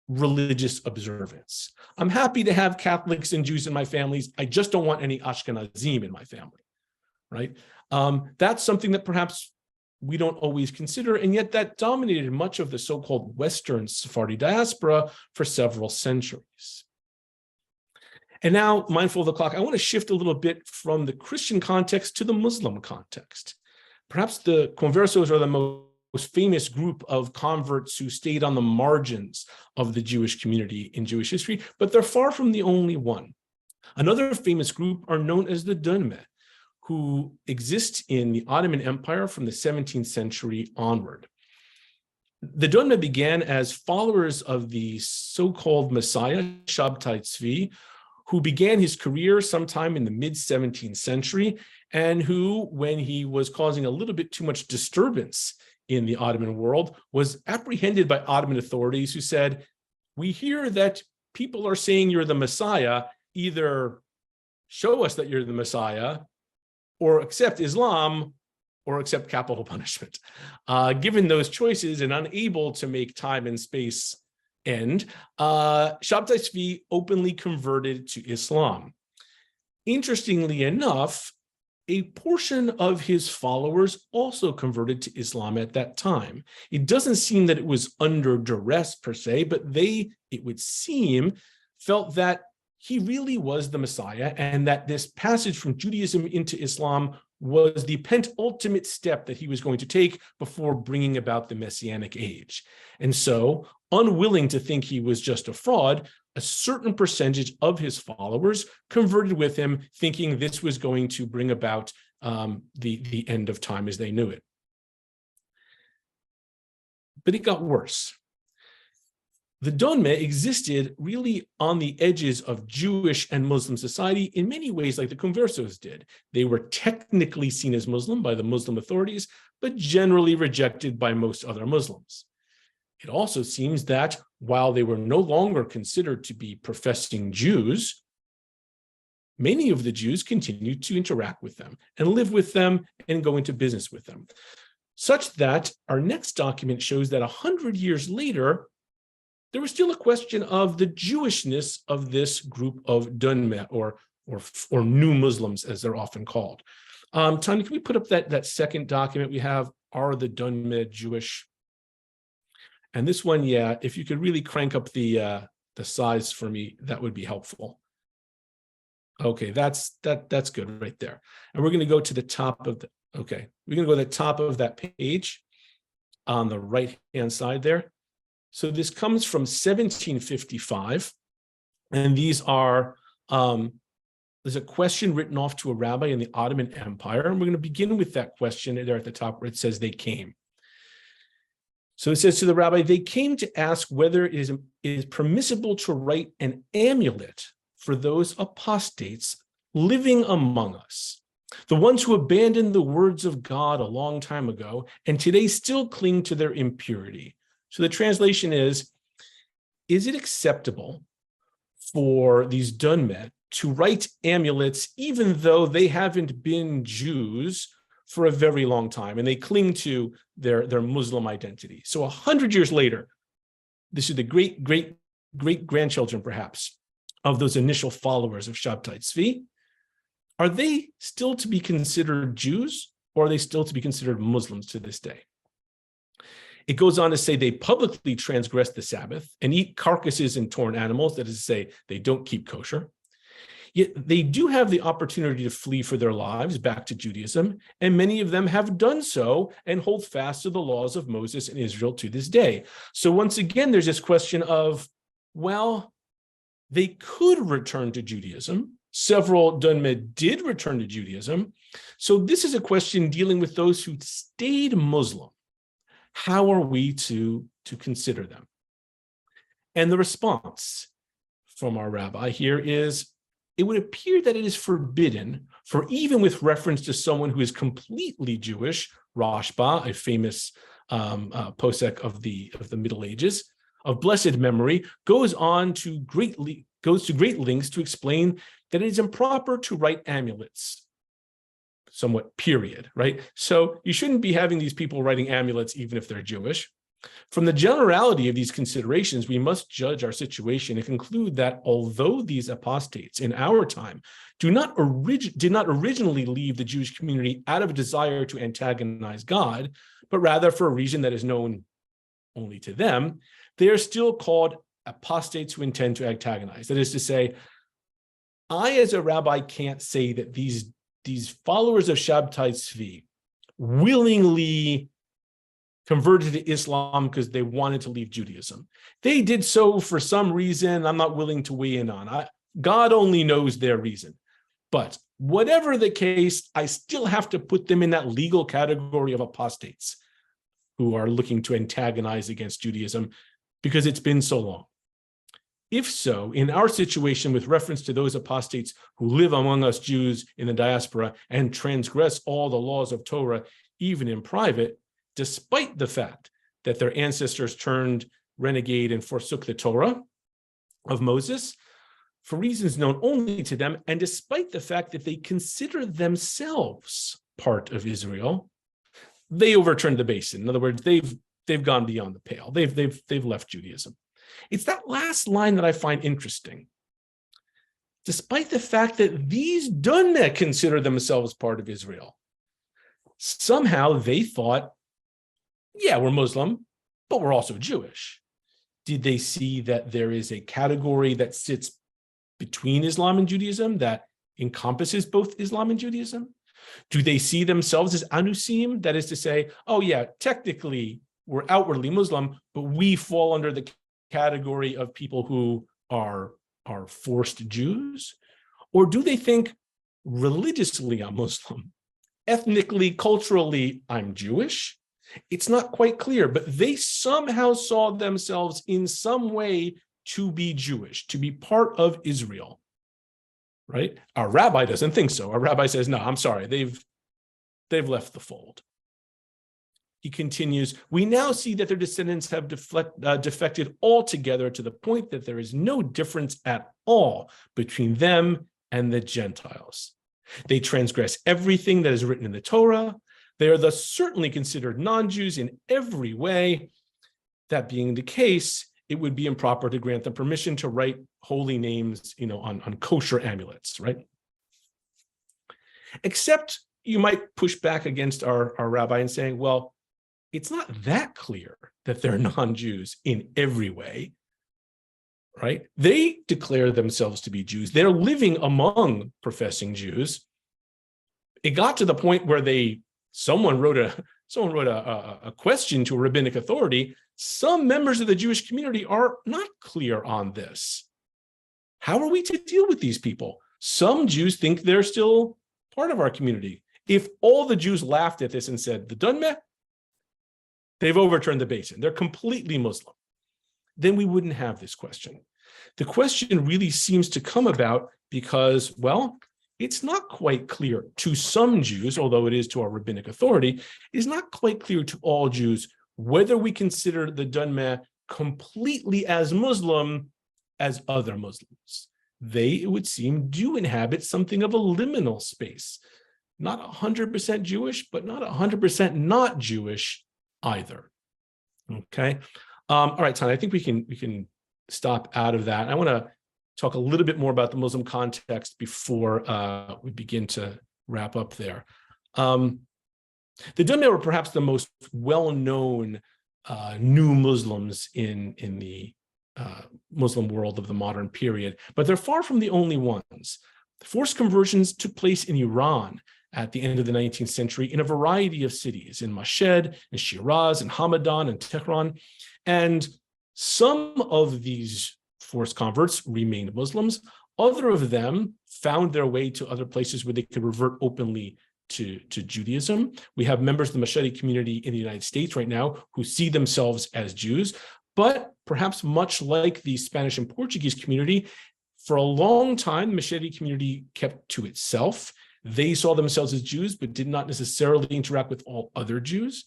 religious observance. I'm happy to have Catholics and Jews in my families. I just don't want any Ashkenazim in my family, right? That's something that perhaps we don't always consider, and yet that dominated much of the so-called Western Sephardi diaspora for several centuries. And now, mindful of the clock, I want to shift a little bit from the Christian context to the Muslim context. Perhaps the Conversos are the most famous group of converts who stayed on the margins of the Jewish community in Jewish history, but they're far from the only one. Another famous group are known as the dunmed, who exist in the Ottoman Empire from the 17th century onward. The dunmed began as followers of the so-called Messiah, Shabtai Tzvi, who began his career sometime in the mid-17th century, and who, when he was causing a little bit too much disturbance in the Ottoman world, was apprehended by Ottoman authorities who said, "We hear that people are saying you're the Messiah, either show us that you're the Messiah, or accept Islam, or accept capital punishment." Given those choices and unable to make time and space end, Shabtai Tzvi openly converted to Islam. Interestingly enough, a portion of his followers also converted to Islam at that time. It doesn't seem that it was under duress per se, but they, it would seem, felt that he really was the Messiah, and that this passage from Judaism into Islam was the penultimate step that he was going to take before bringing about the Messianic age. And so, unwilling to think he was just a fraud, a certain percentage of his followers converted with him, thinking this was going to bring about the end of time as they knew it. But it got worse. The dunmed existed really on the edges of Jewish and Muslim society in many ways, like the Conversos did. They were technically seen as Muslim by the Muslim authorities, but generally rejected by most other Muslims. It also seems that while they were no longer considered to be professing Jews, many of the Jews continued to interact with them and live with them and go into business with them, such that our next document shows that 100 years later, there was still a question of the Jewishness of this group of dunmed, or new Muslims, as they're often called. Tanya, can we put up that second document we have? Are the dunmed Jewish? And this one, yeah, if you could really crank up the size for me, that would be helpful. Okay, that's good right there. And we're going to go to the top of we're going to go to the top of that page on the right-hand side there. So this comes from 1755, and these are, there's a question written off to a rabbi in the Ottoman Empire, and we're going to begin with that question there at the top where it says they came. So it says to the rabbi, they came to ask whether it is permissible to write an amulet for those apostates living among us, the ones who abandoned the words of God a long time ago and today still cling to their impurity. So the translation is it acceptable for these dunmed to write amulets even though they haven't been Jews for a very long time and they cling to their Muslim identity? So 100 years later, this is the great-grandchildren, perhaps, of those initial followers of Shabtai Tzvi. Are they still to be considered Jews, or are they still to be considered Muslims to this day? It goes on to say they publicly transgress the Sabbath and eat carcasses and torn animals. That is to say, they don't keep kosher. Yet they do have the opportunity to flee for their lives back to Judaism, and many of them have done so and hold fast to the laws of Moses and Israel to this day. So once again, there's this question of, well, they could return to Judaism. Several dunmed did return to Judaism. So this is a question dealing with those who stayed Muslim. How are we to consider them? And the response from our rabbi here is, it would appear that it is forbidden for, even with reference to someone who is completely Jewish, Rashba, a famous posek of the Middle Ages, of blessed memory, goes to great lengths to explain that it is improper to write amulets, somewhat period, right? So you shouldn't be having these people writing amulets even if they're Jewish. From the generality of these considerations, we must judge our situation and conclude that although these apostates in our time did not originally leave the Jewish community out of a desire to antagonize God, but rather for a reason that is known only to them, they are still called apostates who intend to antagonize. That is to say, I as a rabbi can't say that these followers of Shabtai Tzvi willingly converted to Islam because they wanted to leave Judaism. They did so for some reason I'm not willing to weigh in on. God only knows their reason. But whatever the case, I still have to put them in that legal category of apostates who are looking to antagonize against Judaism because it's been so long. If so, in our situation with reference to those apostates who live among us Jews in the diaspora and transgress all the laws of Torah, even in private, despite the fact that their ancestors turned renegade and forsook the Torah of Moses, for reasons known only to them, and despite the fact that they consider themselves part of Israel, they overturned the basin. In other words, they've gone beyond the pale. They've left Judaism. It's that last line that I find interesting. Despite the fact that these dunmed consider themselves part of Israel, somehow they thought, yeah, we're Muslim, but we're also Jewish. Did they see that there is a category that sits between Islam and Judaism that encompasses both Islam and Judaism? Do they see themselves as anusim? That is to say, oh yeah, technically we're outwardly Muslim, but we fall under the category of people who are forced Jews? Or do they think religiously I'm Muslim, ethnically, culturally I'm Jewish? It's not quite clear, but they somehow saw themselves in some way to be Jewish, to be part of Israel, right? Our rabbi doesn't think so. Our rabbi says, no, I'm sorry, they've left the fold. He continues, we now see that their descendants have defected altogether to the point that there is no difference at all between them and the Gentiles. They transgress everything that is written in the Torah. They are thus certainly considered non-Jews in every way. That being the case, it would be improper to grant them permission to write holy names, on kosher amulets, right? Except you might push back against our rabbi and saying, well, it's not that clear that they're non-Jews in every way, right? They declare themselves to be Jews. They're living among professing Jews. It got to the point where someone wrote a question to a rabbinic authority. Some members of the Jewish community are not clear on this. How are we to deal with these people? Some Jews think they're still part of our community. If all the Jews laughed at this and said, the dunmed, they've overturned the basin, they're completely Muslim, then we wouldn't have this question. The question really seems to come about because, well, it's not quite clear to some Jews, although it is to our rabbinic authority, it is not quite clear to all Jews whether we consider the dunmed completely as Muslim as other Muslims. They, it would seem, do inhabit something of a liminal space. Not 100% Jewish, but not 100% not Jewish either. Okay. All right, Tanya, I think we can stop out of that. I want to talk a little bit more about the Muslim context before we begin to wrap up there. The dunmed were perhaps the most well-known new Muslims in the Muslim world of the modern period, but they're far from the only ones. Forced conversions took place in Iran at the end of the 19th century in a variety of cities, in Mashhad, in Shiraz, in Hamadan, and Tehran. And some of these forced converts remained Muslims. Other of them found their way to other places where they could revert openly to Judaism. We have members of the Mashhadi community in the United States right now who see themselves as Jews, but perhaps much like the Spanish and Portuguese community, for a long time, the Mashhadi community kept to itself. They saw themselves as Jews, but did not necessarily interact with all other Jews.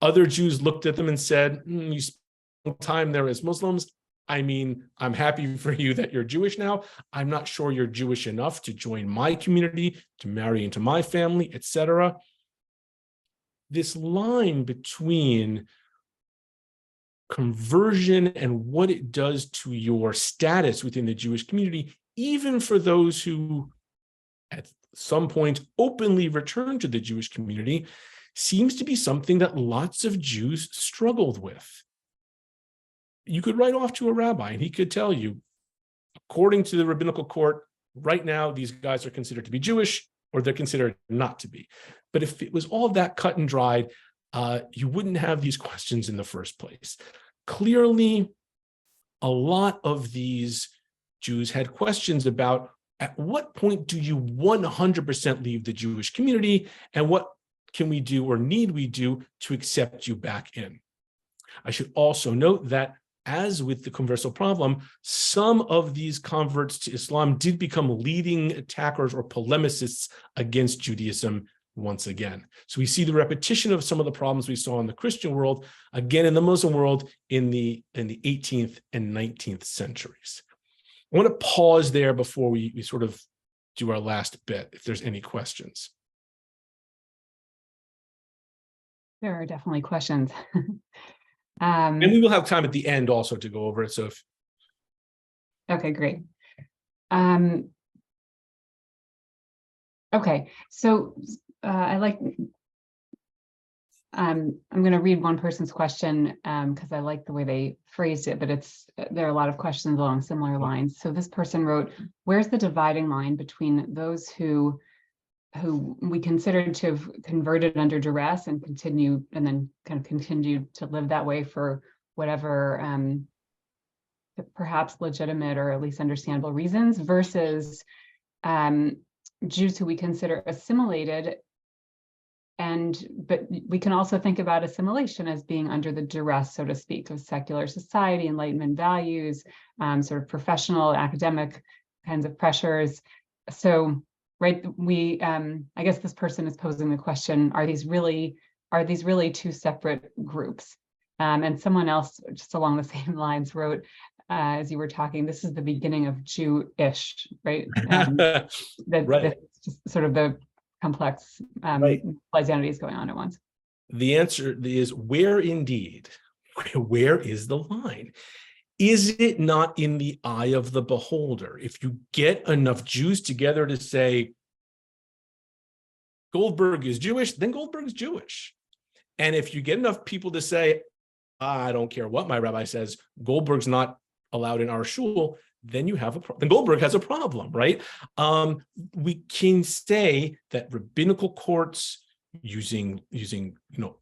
Other Jews looked at them and said, you spent time there as Muslims. I mean, I'm happy for you that you're Jewish now. I'm not sure you're Jewish enough to join my community, to marry into my family, etc. This line between conversion and what it does to your status within the Jewish community, even for those who at some point openly returned to the Jewish community, seems to be something that lots of Jews struggled with. You could write off to a rabbi and he could tell you, according to the rabbinical court, right now, these guys are considered to be Jewish or they're considered not to be. But if it was all that cut and dried, you wouldn't have these questions in the first place. Clearly, a lot of these Jews had questions about at what point do you 100% leave the Jewish community and what can we do or need we do to accept you back in? I should also note that as with the converso problem, some of these converts to Islam did become leading attackers or polemicists against Judaism once again. So we see the repetition of some of the problems we saw in the Christian world, again in the Muslim world in the 18th and 19th centuries. I want to pause there before we sort of do our last bit, if there's any questions.
There are definitely questions.
And we will have time at the end also to go over it. So if
Okay, great. Okay, so I'm going to read one person's question because I like the way they phrased it, but there are a lot of questions along similar lines. So this person wrote, where's the dividing line between those who we considered to have converted under duress and then kind of continued to live that way for whatever perhaps legitimate or at least understandable reasons, versus Jews who we consider assimilated, but we can also think about assimilation as being under the duress, so to speak, of secular society, Enlightenment values, sort of professional, academic kinds of pressures. So, right, I guess this person is posing the question: Are these really two separate groups? And someone else, just along the same lines, wrote, as you were talking, this is the beginning of Jew-ish, right?
right.
That's just sort of the complex identities going on at once.
The answer is where indeed? Where is the line? Is it not in the eye of the beholder? If you get enough Jews together to say Goldberg is Jewish, then Goldberg's Jewish. And if you get enough people to say, I don't care what my rabbi says, Goldberg's not allowed in our shul, then you have then Goldberg has a problem, right? We can say that rabbinical courts, using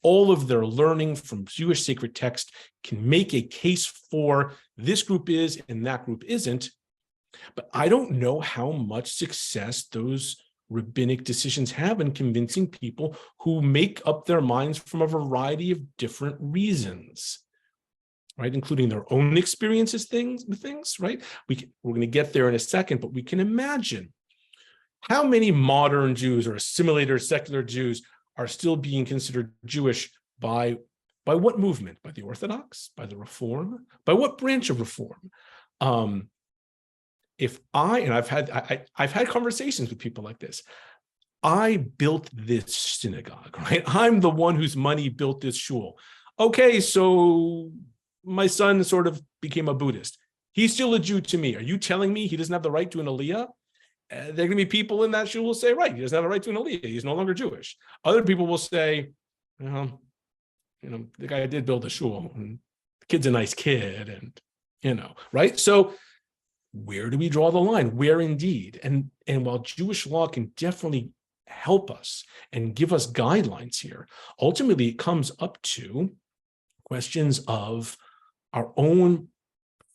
all of their learning from Jewish sacred text, can make a case for this group is and that group isn't. But I don't know how much success those rabbinic decisions have in convincing people who make up their minds from a variety of different reasons, right? Including their own experiences with things, right? We're going to get there in a second, but we can imagine how many modern Jews or assimilator secular Jews are still being considered Jewish by what movement? By the Orthodox? By the Reform? By what branch of Reform? I've had conversations with people like this. I built this synagogue, right? I'm the one whose money built this shul. Okay, so my son sort of became a Buddhist. He's still a Jew to me. Are you telling me he doesn't have the right to an aliyah? There are going to be people in that shul who will say, right, he doesn't have a right to an aliyah. He's no longer Jewish. Other people will say, the guy did build a shul, and the kid's a nice kid, and right? So where do we draw the line? Where indeed? And while Jewish law can definitely help us and give us guidelines here, ultimately it comes up to questions of our own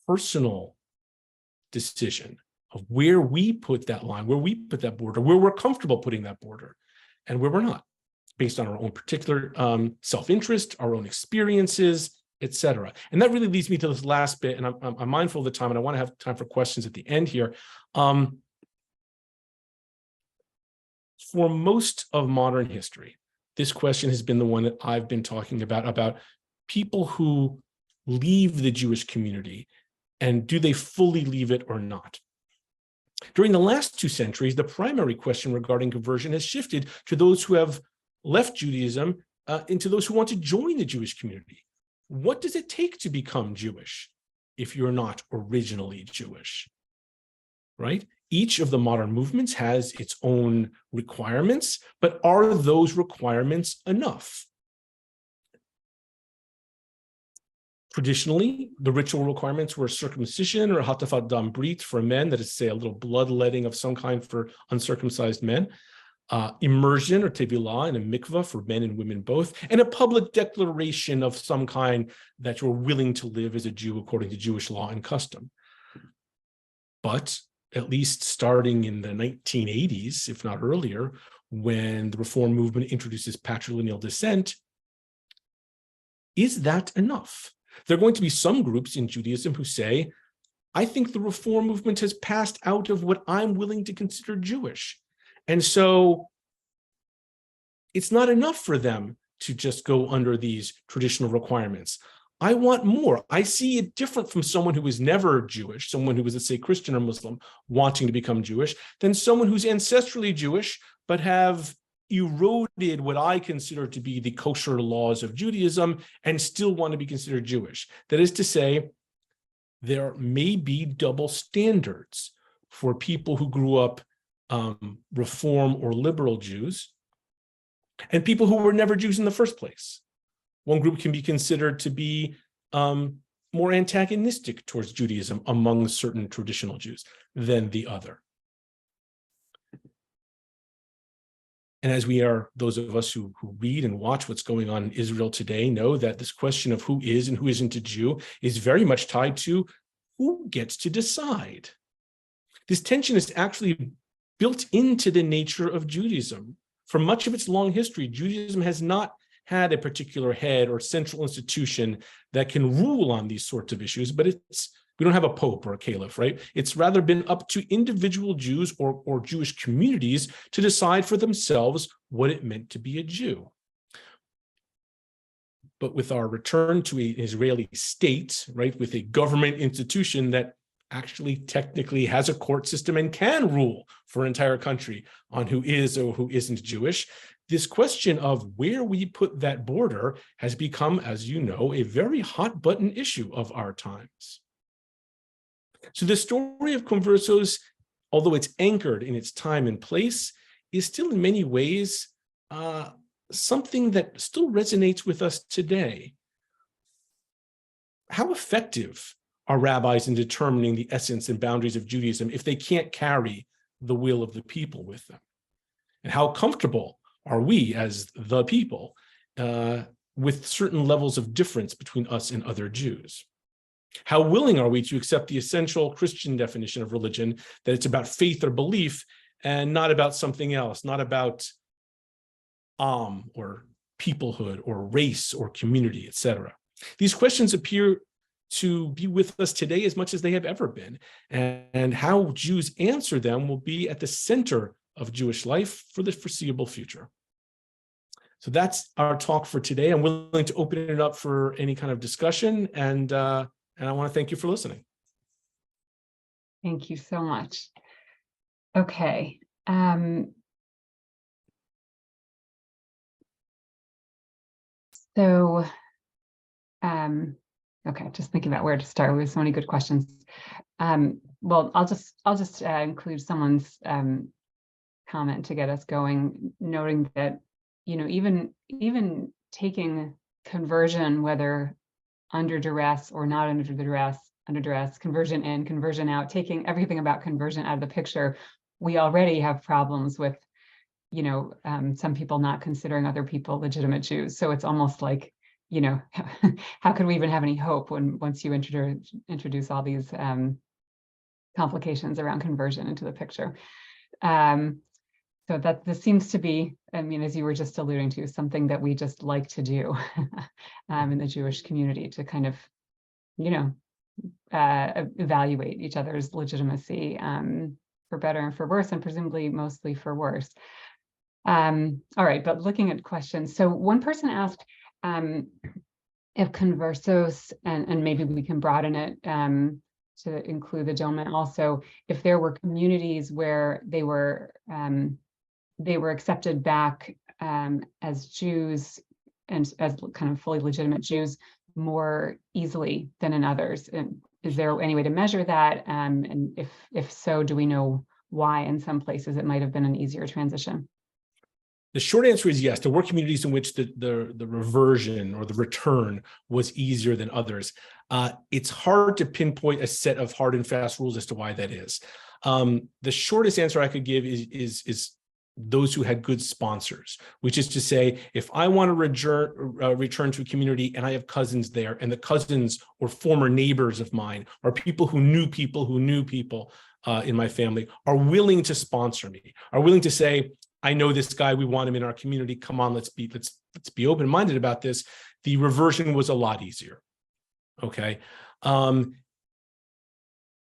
personal decision of where we put that line, where we put that border, where we're comfortable putting that border, and where we're not, based on our own particular self-interest, our own experiences, etc. And that really leads me to this last bit, and I'm mindful of the time, and I want to have time for questions at the end here. For most of modern history, this question has been the one that I've been talking about people who leave the Jewish community, and do they fully leave it or not? During the last 2 centuries, the primary question regarding conversion has shifted to those who have left Judaism into those who want to join the Jewish community. What does it take to become Jewish if you're not originally Jewish, right? Each of the modern movements has its own requirements, but are those requirements enough? Traditionally, the ritual requirements were circumcision or hatafat dam brit for men, that is to say a little bloodletting of some kind for uncircumcised men, immersion or tevilah in a mikvah for men and women both, and a public declaration of some kind that you're willing to live as a Jew according to Jewish law and custom. But at least starting in the 1980s, if not earlier, when the Reform movement introduces patrilineal descent, is that enough? There are going to be some groups in Judaism who say, I think the Reform movement has passed out of what I'm willing to consider Jewish. And so it's not enough for them to just go under these traditional requirements. I want more. I see it different from someone who was never Jewish, someone who was, let's say, Christian or Muslim, wanting to become Jewish, than someone who's ancestrally Jewish, but have eroded what I consider to be the kosher laws of Judaism and still want to be considered Jewish. That is to say, there may be double standards for people who grew up Reform or liberal Jews and people who were never Jews in the first place. One group can be considered to be more antagonistic towards Judaism among certain traditional Jews than the other. And as we are, those of us who read and watch what's going on in Israel today, know that this question of who is and who isn't a Jew is very much tied to who gets to decide. This tension is actually built into the nature of Judaism. For much of its long history, Judaism has not had a particular head or central institution that can rule on these sorts of issues, but we don't have a pope or a caliph, right? It's rather been up to individual Jews or Jewish communities to decide for themselves what it meant to be a Jew. But with our return to an Israeli state, right, with a government institution that actually technically has a court system and can rule for an entire country on who is or who isn't Jewish, this question of where we put that border has become, as you know, a very hot button issue of our times. So the story of Conversos, although it's anchored in its time and place, is still in many ways something that still resonates with us today. How effective are rabbis in determining the essence and boundaries of Judaism if they can't carry the will of the people with them? And how comfortable are we as the people with certain levels of difference between us and other Jews? How willing are we to accept the essential Christian definition of religion, that it's about faith or belief and not about something else, not about or peoplehood or race or community, etc.? These questions appear to be with us today as much as they have ever been, and how Jews answer them will be at the center of Jewish life for the foreseeable future. So that's our talk for today. I'm willing to open it up for any kind of discussion, and I want to thank you for listening.
Thank you so much. Okay. Okay, just thinking about where to start. We have so many good questions. Well, I'll just include someone's comment to get us going, noting that, you know, even taking conversion, whether under duress or not under duress, conversion in, conversion out, taking everything about conversion out of the picture, we already have problems with, you know, some people not considering other people legitimate Jews. So it's almost like, you know, how could we even have any hope once you introduce all these complications around conversion into the picture? So that this seems to be, I mean, as you were just alluding to, something that we just like to do in the Jewish community, to kind of, you know, evaluate each other's legitimacy for better and for worse, and presumably mostly for worse. All right, but looking at questions. So one person asked if Conversos, and maybe we can broaden it to include the dunmed also, if there were communities where they were accepted back as Jews and as kind of fully legitimate Jews more easily than in others. And is there any way to measure that? And if so, do we know why in some places it might have been an easier transition?
The short answer is yes. There were communities in which the reversion or the return was easier than others. It's hard to pinpoint a set of hard and fast rules as to why that is. The shortest answer I could give is those who had good sponsors, which is to say, if I want to return to a community and I have cousins there, and the cousins or former neighbors of mine or people who knew people in my family are willing to sponsor me, are willing to say, I know this guy, we want him in our community, come on, let's be open-minded about this, the reversion was a lot easier. Okay. In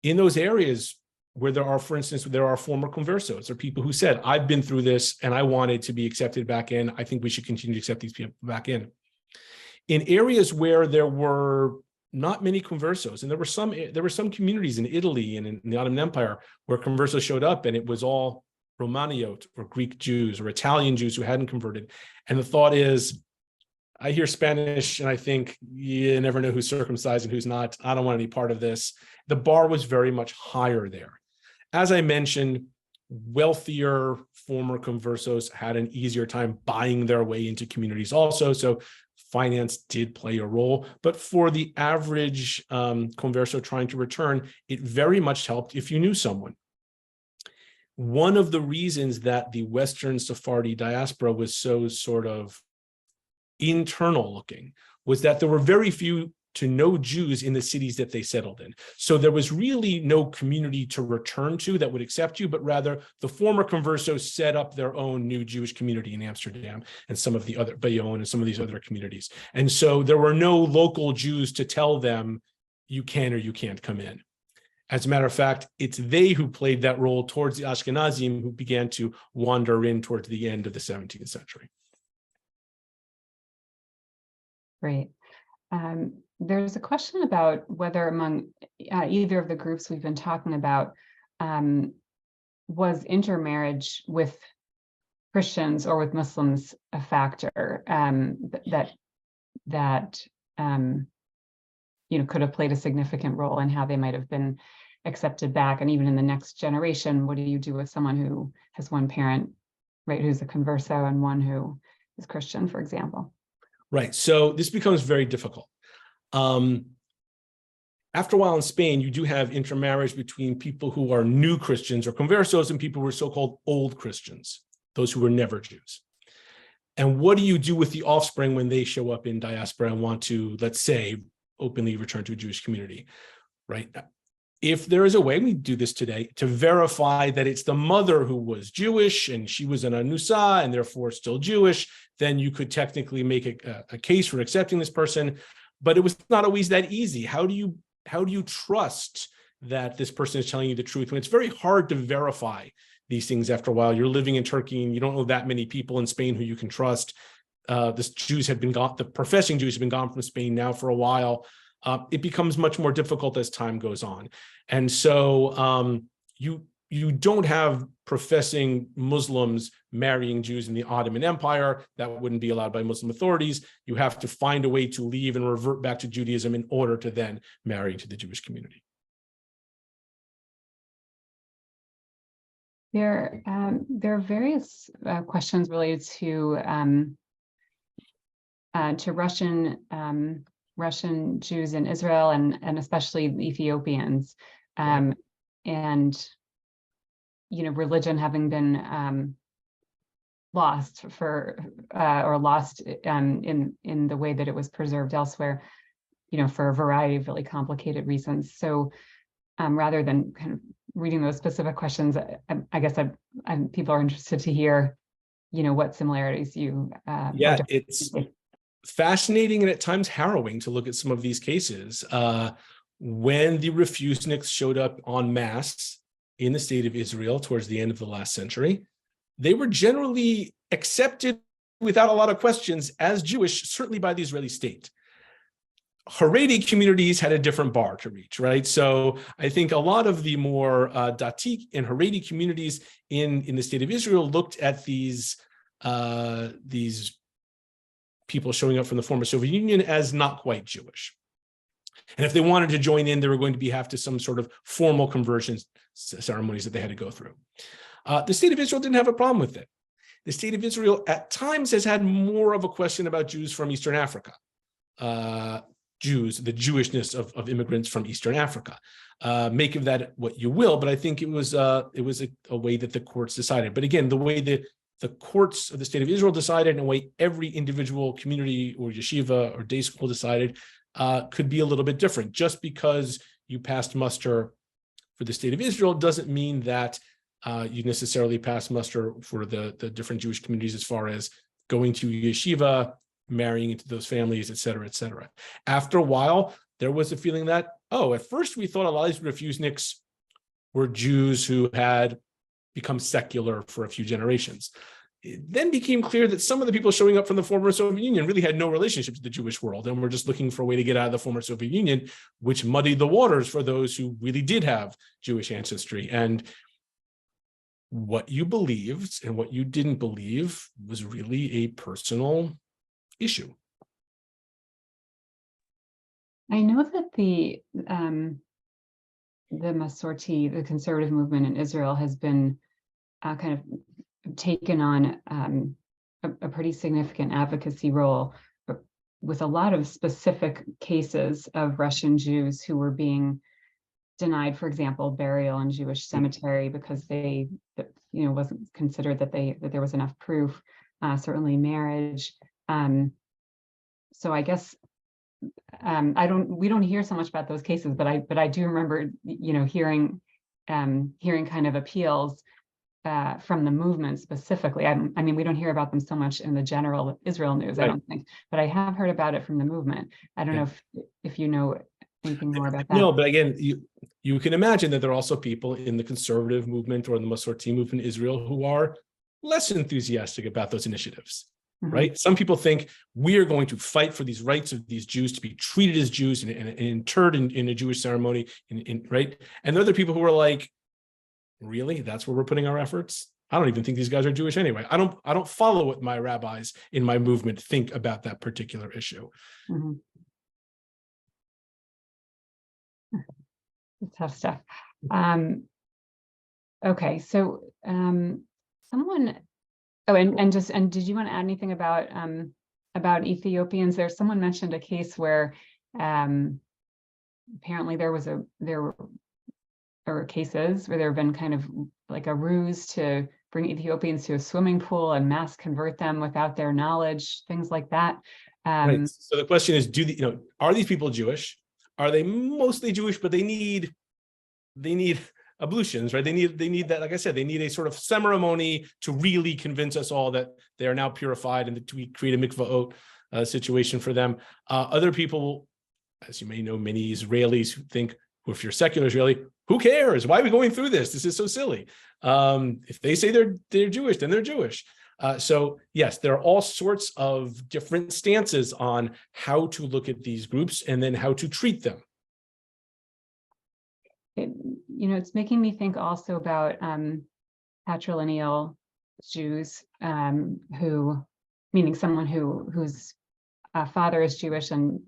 those areas where there are, for instance, there are former conversos, or people who said, I've been through this and I wanted to be accepted back in, I think we should continue to accept these people back in. In areas where there were not many conversos, and there were some communities in Italy and in the Ottoman Empire where conversos showed up, and it was all Romaniot or Greek Jews or Italian Jews who hadn't converted. And the thought is, I hear Spanish and I think, you never know who's circumcised and who's not. I don't want any part of this. The bar was very much higher there. As I mentioned, wealthier former conversos had an easier time buying their way into communities also. So finance did play a role. But for the average converso trying to return, it very much helped if you knew someone. One of the reasons that the Western Sephardi diaspora was so sort of internal looking was that there were very few to no Jews in the cities that they settled in. So there was really no community to return to that would accept you, but rather the former conversos set up their own new Jewish community in Amsterdam and some of the other Bayonne and some of these other communities. And so there were no local Jews to tell them you can or you can't come in. As a matter of fact, it's they who played that role towards the Ashkenazim, who began to wander in towards the end of the 17th century.
Great. There's a question about whether among either of the groups we've been talking about, was intermarriage with Christians or with Muslims a factor that you know, could have played a significant role in how they might have been accepted back. And even in the next generation, what do you do with someone who has one parent, right, who's a converso and one who is Christian, for example?
Right. So this becomes very difficult. After a while in Spain, you do have intermarriage between people who are new Christians or conversos and people who are so-called old Christians, those who were never Jews. And what do you do with the offspring when they show up in diaspora and want to, let's say, openly return to a Jewish community, right? If there is a way, we do this today, to verify that it's the mother who was Jewish and she was an anusa and therefore still Jewish, then you could technically make a case for accepting this person. But it was not always that easy. How do you trust that this person is telling you the truth when it's very hard to verify these things after a while. You're living in Turkey and you don't know that many people in Spain who you can trust. The Jews had been gone, the professing Jews have been gone from Spain now for a while. It becomes much more difficult as time goes on. And so you don't have professing Muslims marrying Jews in the Ottoman Empire. That wouldn't be allowed by Muslim authorities. You have to find a way to leave and revert back to Judaism in order to then marry into the Jewish community.
There are various questions related to Russian Jews in Israel and especially the Ethiopians, and religion having been lost in the way that it was preserved elsewhere, for a variety of really complicated reasons. So rather than kind of reading those specific questions, I guess people are interested to hear, what similarities you.
It's fascinating and at times harrowing to look at some of these cases. When the refuseniks showed up en masse in the state of Israel towards the end of the last century, they were generally accepted without a lot of questions as Jewish, certainly by the Israeli state. Haredi communities had a different bar to reach, right? So I think a lot of the more Dati and Haredi communities in the state of Israel looked at these people showing up from the former Soviet Union as not quite Jewish. And if they wanted to join in, they were going to have to some sort of formal conversion ceremonies that they had to go through. The state of Israel didn't have a problem with it. The state of Israel at times has had more of a question about Jews from Eastern Africa. The Jewishness of immigrants from Eastern Africa. Make of that what you will, but I think it was a way that the courts decided. But again, the way that the courts of the state of Israel decided, and the way every individual community or yeshiva or day school decided, could be a little bit different. Just because you passed muster for the state of Israel doesn't mean that you necessarily pass muster for the different Jewish communities as far as going to yeshiva, marrying into those families, et cetera, et cetera. After a while, there was a feeling that, at first we thought a lot of these refuseniks were Jews who had become secular for a few generations. It then became clear that some of the people showing up from the former Soviet Union really had no relationship to the Jewish world and were just looking for a way to get out of the former Soviet Union, which muddied the waters for those who really did have Jewish ancestry. And what you believed and what you didn't believe was really a personal issue.
I know that the Masorti, the conservative movement in Israel, has been kind of taken on a pretty significant advocacy role with a lot of specific cases of Russian Jews who were being denied, for example, burial in Jewish cemetery because they, wasn't considered that there was enough proof. Certainly marriage. So I guess we don't hear so much about those cases, but I do remember, hearing kind of appeals from the movement specifically. I mean, we don't hear about them so much in the general Israel news, right. I don't think, but I have heard about it from the movement. I don't know if you know anything more about that.
No, but again, you can imagine that there are also people in the conservative movement or the Masorti movement in Israel who are less enthusiastic about those initiatives. Right? Some people think we are going to fight for these rights of these Jews to be treated as Jews and interred in a Jewish ceremony, right? And there are other people who are like, really? That's where we're putting our efforts? I don't even think these guys are Jewish anyway. I don't follow what my rabbis in my movement think about that particular issue.
Tough stuff. Okay, so someone. Oh, and did you want to add anything about Ethiopians? Someone mentioned a case where apparently there were cases where there have been kind of like a ruse to bring Ethiopians to a swimming pool and mass convert them without their knowledge, things like that.
Right. So the question is, are these people Jewish? Are they mostly Jewish, but they need ablutions, right? They need that, like I said, they need a sort of ceremony to really convince us all that they are now purified and that we create a mikvah situation for them. Other people, as you may know, many Israelis who think, if you're secular Israeli, who cares? Why are we going through this? This is so silly. If they say they're Jewish, then they're Jewish. So yes, there are all sorts of different stances on how to look at these groups and then how to treat them.
It's making me think also about patrilineal Jews, meaning someone whose father is Jewish and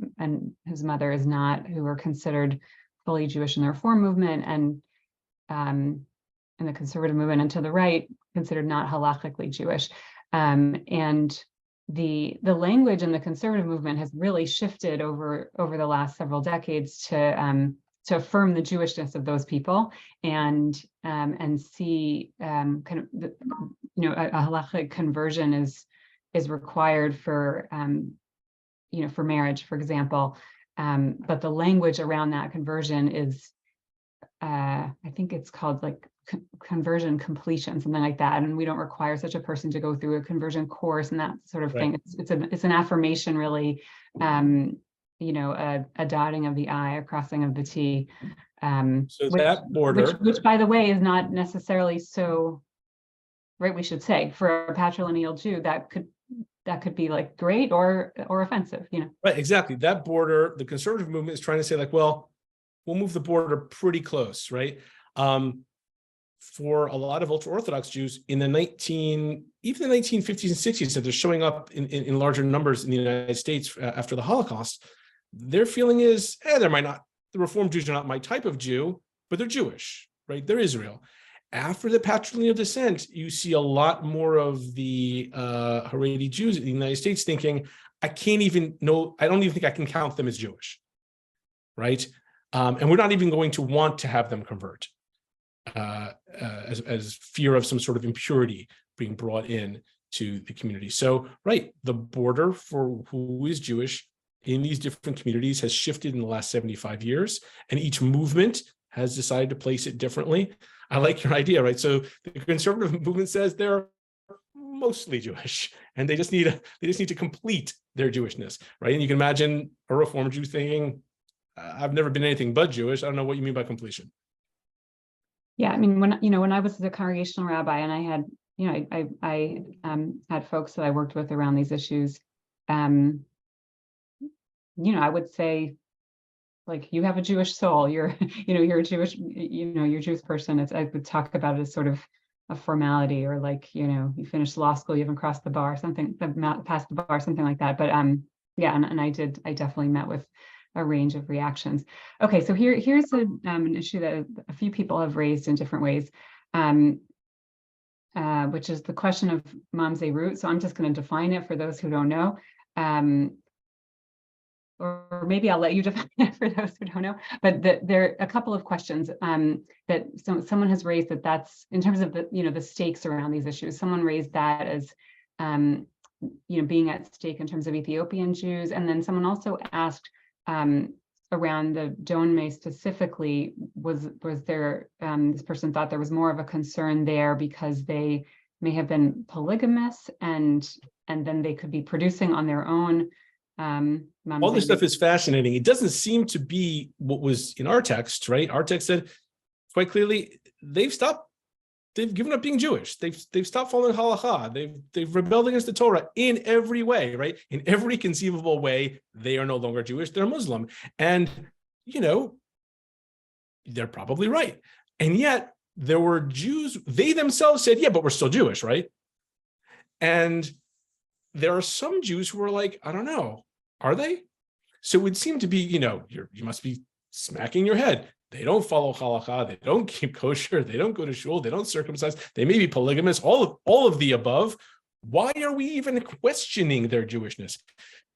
whose mother is not, who are considered fully Jewish in the Reform movement and in the conservative movement, and to the right, considered not halachically Jewish. And the language in the conservative movement has really shifted over the last several decades to affirm the Jewishness of those people and see kind of a halachic conversion is required for for marriage, for example. But the language around that conversion is I think it's called like conversion completion, something like that. And we don't require such a person to go through a conversion course and that sort of thing. It's an affirmation, really, a dotting of the I, a crossing of the T.
So that border,
which by the way, is not necessarily so, right? We should say for a patrilineal Jew, that could be like great or offensive,
Right, exactly. That border, the conservative movement is trying to say like, well, we'll move the border pretty close, right? For a lot of ultra-Orthodox Jews in the 1950s and 60s, that they're showing up in larger numbers in the United States after the Holocaust, their feeling is, the Reform Jews are not my type of Jew, but they're Jewish, right? They're Israel. After the patrilineal descent, you see a lot more of the Haredi Jews in the United States thinking, I don't even think I can count them as Jewish, right? And we're not even going to want to have them convert as fear of some sort of impurity being brought in to the community. So, right, the border for who is Jewish in these different communities has shifted in the last 75 years, and each movement has decided to place it differently. I like your idea, right? So the conservative movement says they're mostly Jewish, and they just need to complete their Jewishness, right? And you can imagine a Reform Jew thinking, I've never been anything but Jewish. I don't know what you mean by completion.
Yeah, I mean, when I was the congregational rabbi and I had, I had folks that I worked with around these issues, I would say, like, you have a Jewish soul, you're a Jewish, you're a Jewish person. I would talk about it as sort of a formality, or like, you finished law school, you haven't crossed the bar, passed the bar, something like that. But yeah, and I definitely met with a range of reactions. Okay, so here's an issue that a few people have raised in different ways, which is the question of mamzeh root. So I'm just going to define it for those who don't know. Or maybe I'll let you define it for those who don't know. But there are a couple of questions that someone has raised that's in terms of the stakes around these issues. Someone raised that as being at stake in terms of Ethiopian Jews, and then someone also asked around the dunmed specifically, was there this person thought there was more of a concern there because they may have been polygamous and then they could be producing on their own. All
this stuff is fascinating. It doesn't seem to be what was in our text, right? Our text said quite clearly they've given up being Jewish. They've stopped following halacha. They've rebelled against the Torah in every way, right? In every conceivable way, they are no longer Jewish. They're Muslim, and they're probably right. And yet there were Jews. They themselves said, "Yeah, but we're still Jewish, right?" And there are some Jews who are like, "I don't know, are they?" So it would seem to be, you must be smacking your head. They don't follow halacha, they don't keep kosher, they don't go to shul, they don't circumcise, they may be polygamous, all of the above. Why are we even questioning their Jewishness?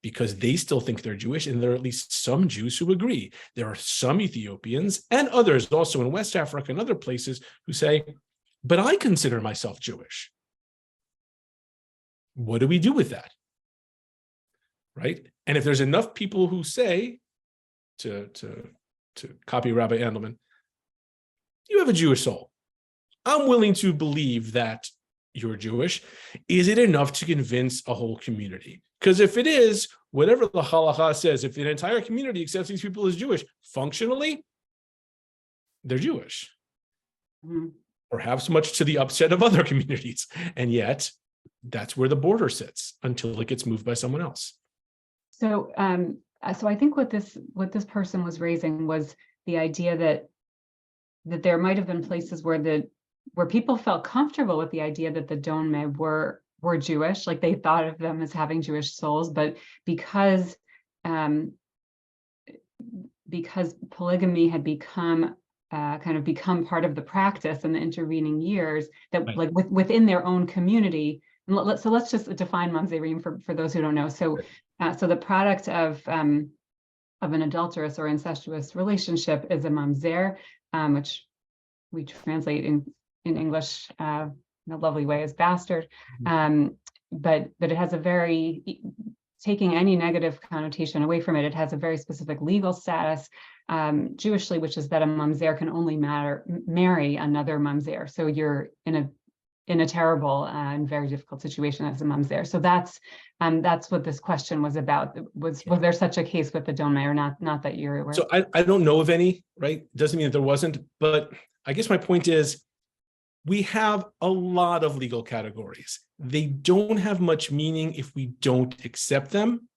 Because they still think they're Jewish, and there are at least some Jews who agree. There are some Ethiopians and others also in West Africa and other places who say, but I consider myself Jewish. What do we do with that? Right? And if there's enough people who say, to copy Rabbi Andelman, you have a Jewish soul, I'm willing to believe that you're Jewish. Is it enough to convince a whole community? Because if it is, whatever the halacha says, if an entire community accepts these people as Jewish, functionally, they're Jewish.
Mhm.
Perhaps much to the upset of other communities. And yet that's where the border sits until it gets moved by someone else.
So, so I think what this person was raising was the idea that there might have been places where people felt comfortable with the idea that the dunmed were Jewish, like they thought of them as having Jewish souls, but because polygamy had become become part of the practice in the intervening years, that
Right.
like within their own community. And let's just define mamzerim for those who don't know. So so the product of an adulterous or incestuous relationship is a mamzer, which we translate in English in a lovely way as bastard. But it has a very, taking any negative connotation away from it, it has a very specific legal status Jewishly, which is that a mamzer can only marry another mamzer. So you're in a terrible and very difficult situation as a mamzer. So that's what this question was about. Was there such a case with the dunmed or not? Not that you're aware.
So I don't know of any, right? Doesn't mean that there wasn't, but I guess my point is we have a lot of legal categories. They don't have much meaning if we don't accept them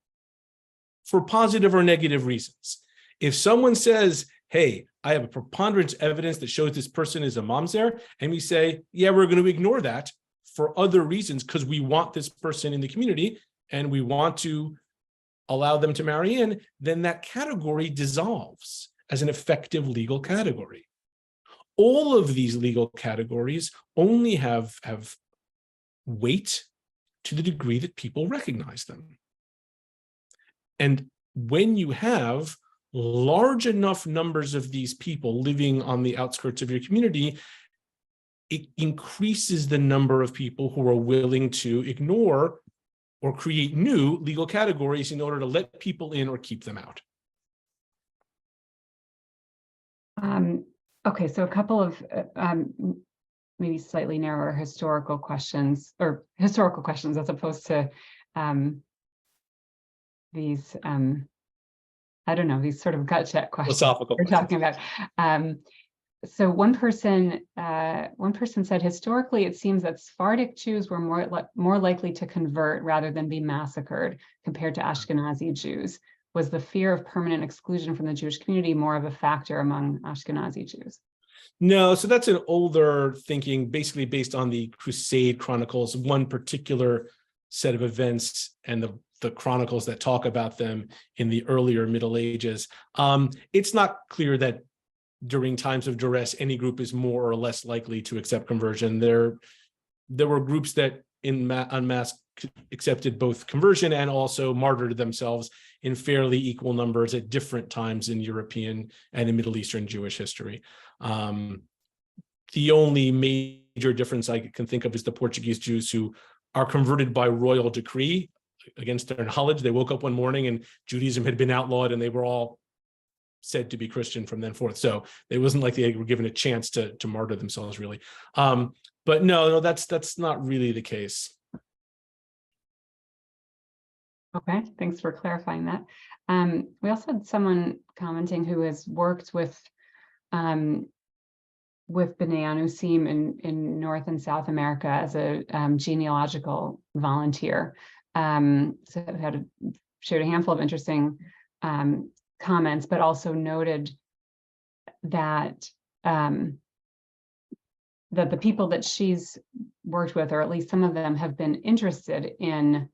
for positive or negative reasons. If someone says, hey, I have a preponderance evidence that shows this person is a mamzer, and we say, yeah, we're going to ignore that for other reasons because we want this person in the community and we want to allow them to marry in, then that category dissolves as an effective legal category. All of these legal categories only have weight to the degree that people recognize them. And when you have large enough numbers of these people living on the outskirts of your community, it increases the number of people who are willing to ignore or create new legal categories in order to let people in or keep them out.
Okay, so a couple of maybe slightly narrower historical questions as opposed to these I don't know, these sort of gut check questions
Philosophical
we're talking about. So one person said, historically, it seems that Sephardic Jews were more likely to convert rather than be massacred compared to Ashkenazi Jews. Was the fear of permanent exclusion from the Jewish community more of a factor among Ashkenazi Jews?
No, so that's an older thinking, basically based on the Crusade Chronicles, one particular set of events and the chronicles that talk about them in the earlier Middle Ages. It's not clear that during times of duress, any group is more or less likely to accept conversion. There were groups that en masse accepted both conversion and also martyred themselves in fairly equal numbers at different times in European and in Middle Eastern Jewish history. The only major difference I can think of is the Portuguese Jews who are converted by royal decree against their knowledge. They woke up one morning and Judaism had been outlawed and they were all said to be Christian from then forth. So it wasn't like they were given a chance to martyr themselves, really. But no, that's not really the case.
Okay, thanks for clarifying that. We also had someone commenting who has worked with B'nai Anusim in North and South America as a genealogical volunteer. So I've shared a handful of interesting comments, but also noted that that the people that she's worked with, or at least some of them, have been interested in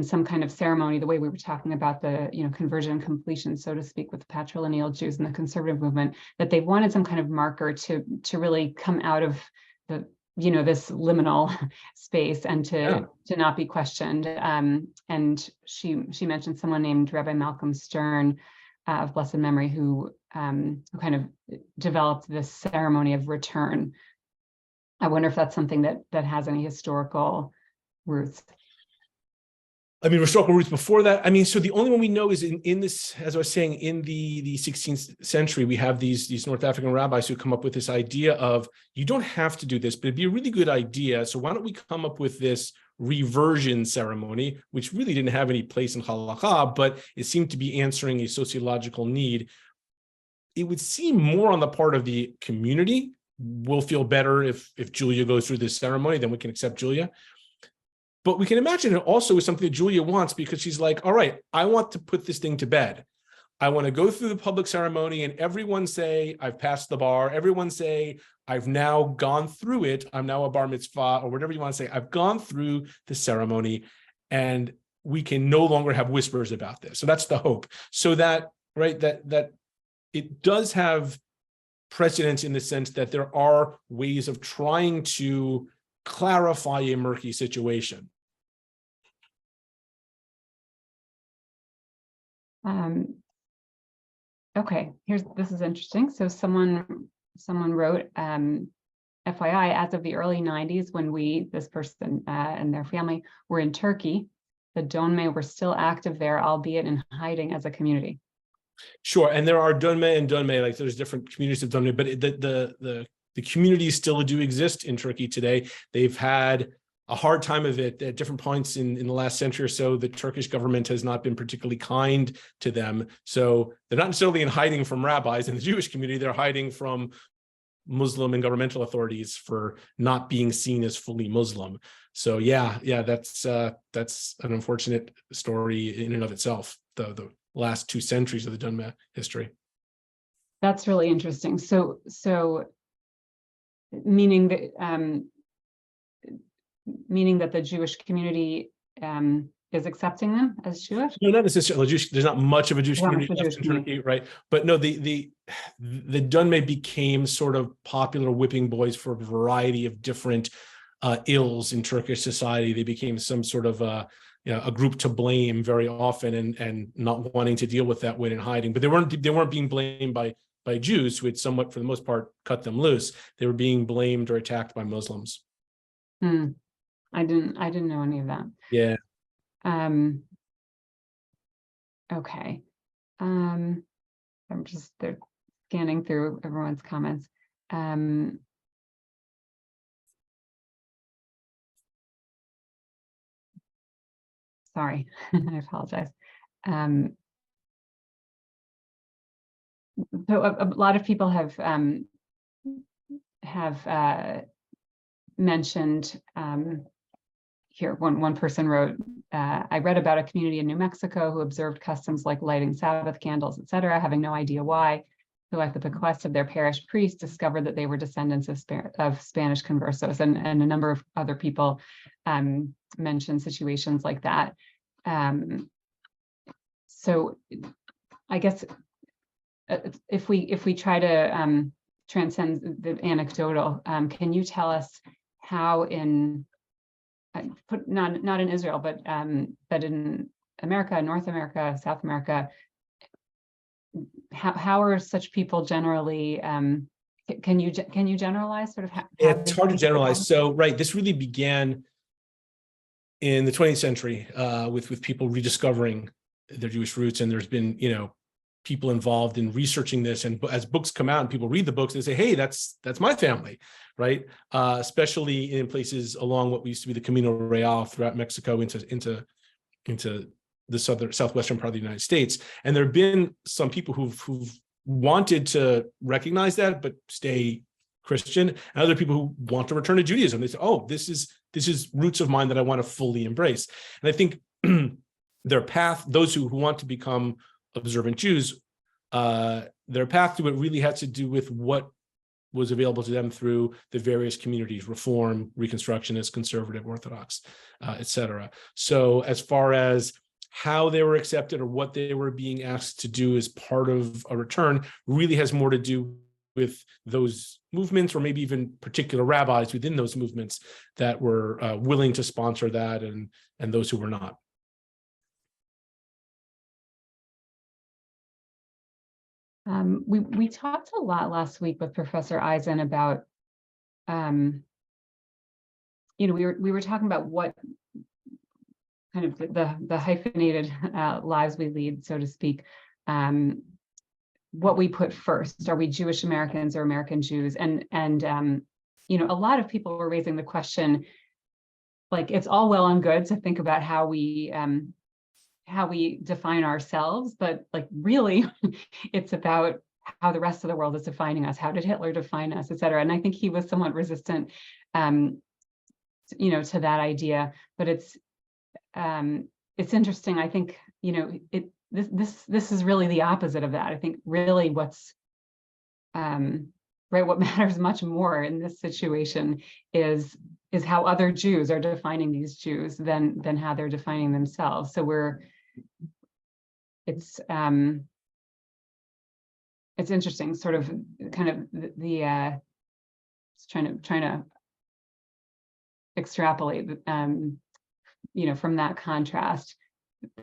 some kind of ceremony, the way we were talking about the conversion completion, so to speak, with the patrilineal Jews and the conservative movement, that they wanted some kind of marker to really come out of the this liminal space and to not be questioned. And she mentioned someone named Rabbi Malcolm Stern of blessed memory who kind of developed this ceremony of return. I wonder if that's something that has any historical roots.
I mean, historical roots before that. I mean, so the only one we know is in this, as I was saying, in the 16th century, we have these North African rabbis who come up with this idea of, you don't have to do this, but it'd be a really good idea. So why don't we come up with this reversion ceremony, which really didn't have any place in halakha, but it seemed to be answering a sociological need. it would seem more on the part of the community. We'll feel better if Julia goes through this ceremony, then we can accept Julia. But we can imagine it also is something that Julia wants, because she's like, all right, I want to put this thing to bed. I want to go through the public ceremony and everyone say, I've passed the bar. Everyone say, I've now gone through it. I'm now a bar mitzvah, or whatever you want to say. I've gone through the ceremony, and we can no longer have whispers about this. So that's the hope. So that, right, that it does have precedence in the sense that there are ways of trying to clarify a murky situation.
Okay, this is interesting. So someone wrote, FYI, as of the early 90s, when this person and their family were in Turkey, the dunmed were still active there, albeit in hiding as a community.
Sure, and there are dunmed and dunmed, like there's different communities of dunmed, but the communities still do exist in Turkey today. They've had a hard time of it at different points in the last century or so. The Turkish government has not been particularly kind to them. So they're not necessarily in hiding from rabbis in the Jewish community. They're hiding from Muslim and governmental authorities for not being seen as fully Muslim. So yeah, that's an unfortunate story in and of itself, the last 2 centuries of the dunmed history.
That's really interesting. So meaning that the Jewish community is accepting them as Jewish?
No, not necessarily Jewish. There's not much of a Jewish community left in Turkey, right? But no, the dunmed became sort of popular whipping boys for a variety of different ills in Turkish society. They became some sort of a group to blame very often, and not wanting to deal with that when in hiding. But they weren't being blamed by Jews, who had somewhat, for the most part, cut them loose. They were being blamed or attacked by Muslims.
I didn't know any of that.
Yeah.
Okay. I'm just scanning through everyone's comments. Sorry, I apologize. So a lot of people have mentioned here. One person wrote, I read about a community in New Mexico who observed customs like lighting Sabbath candles, etc., having no idea why, who at the bequest of their parish priest discovered that they were descendants of Spanish Conversos, and a number of other people mentioned situations like that. So I guess if we try to transcend the anecdotal, can you tell us how not in Israel, but in America, North America, South America, how are such people generally? Can you generalize sort of how?
Yeah, it's hard to generalize. So right, this really began in the 20th century with people rediscovering their Jewish roots, and there's been people involved in researching this, and as books come out and people read the books, they say, hey, that's my family, right? Especially in places along what used to be the Camino Real throughout Mexico into the southwestern part of the United States. And there have been some people who've wanted to recognize that but stay Christian, and other people who want to return to Judaism. They say, oh, this is roots of mine that I want to fully embrace. And I think their path, those who want to become observant Jews, their path to it really had to do with what was available to them through the various communities: Reform, Reconstructionist, Conservative, Orthodox, etc. So as far as how they were accepted or what they were being asked to do as part of a return really has more to do with those movements, or maybe even particular rabbis within those movements that were willing to sponsor that, and those who were not.
We talked a lot last week with Professor Eisen about, we were talking about what kind of the hyphenated lives we lead, so to speak. What we put first: are we Jewish Americans or American Jews? And a lot of people were raising the question, like, it's all well and good to think about how we define ourselves, but like really it's about how the rest of the world is defining us. How did Hitler define us, et cetera? And I think he was somewhat resistant, to that idea. But it's interesting. I think, this is really the opposite of that. I think really what's what matters much more in this situation is how other Jews are defining these Jews than how they're defining themselves. So it's interesting, sort of, kind of the trying to extrapolate, from that contrast.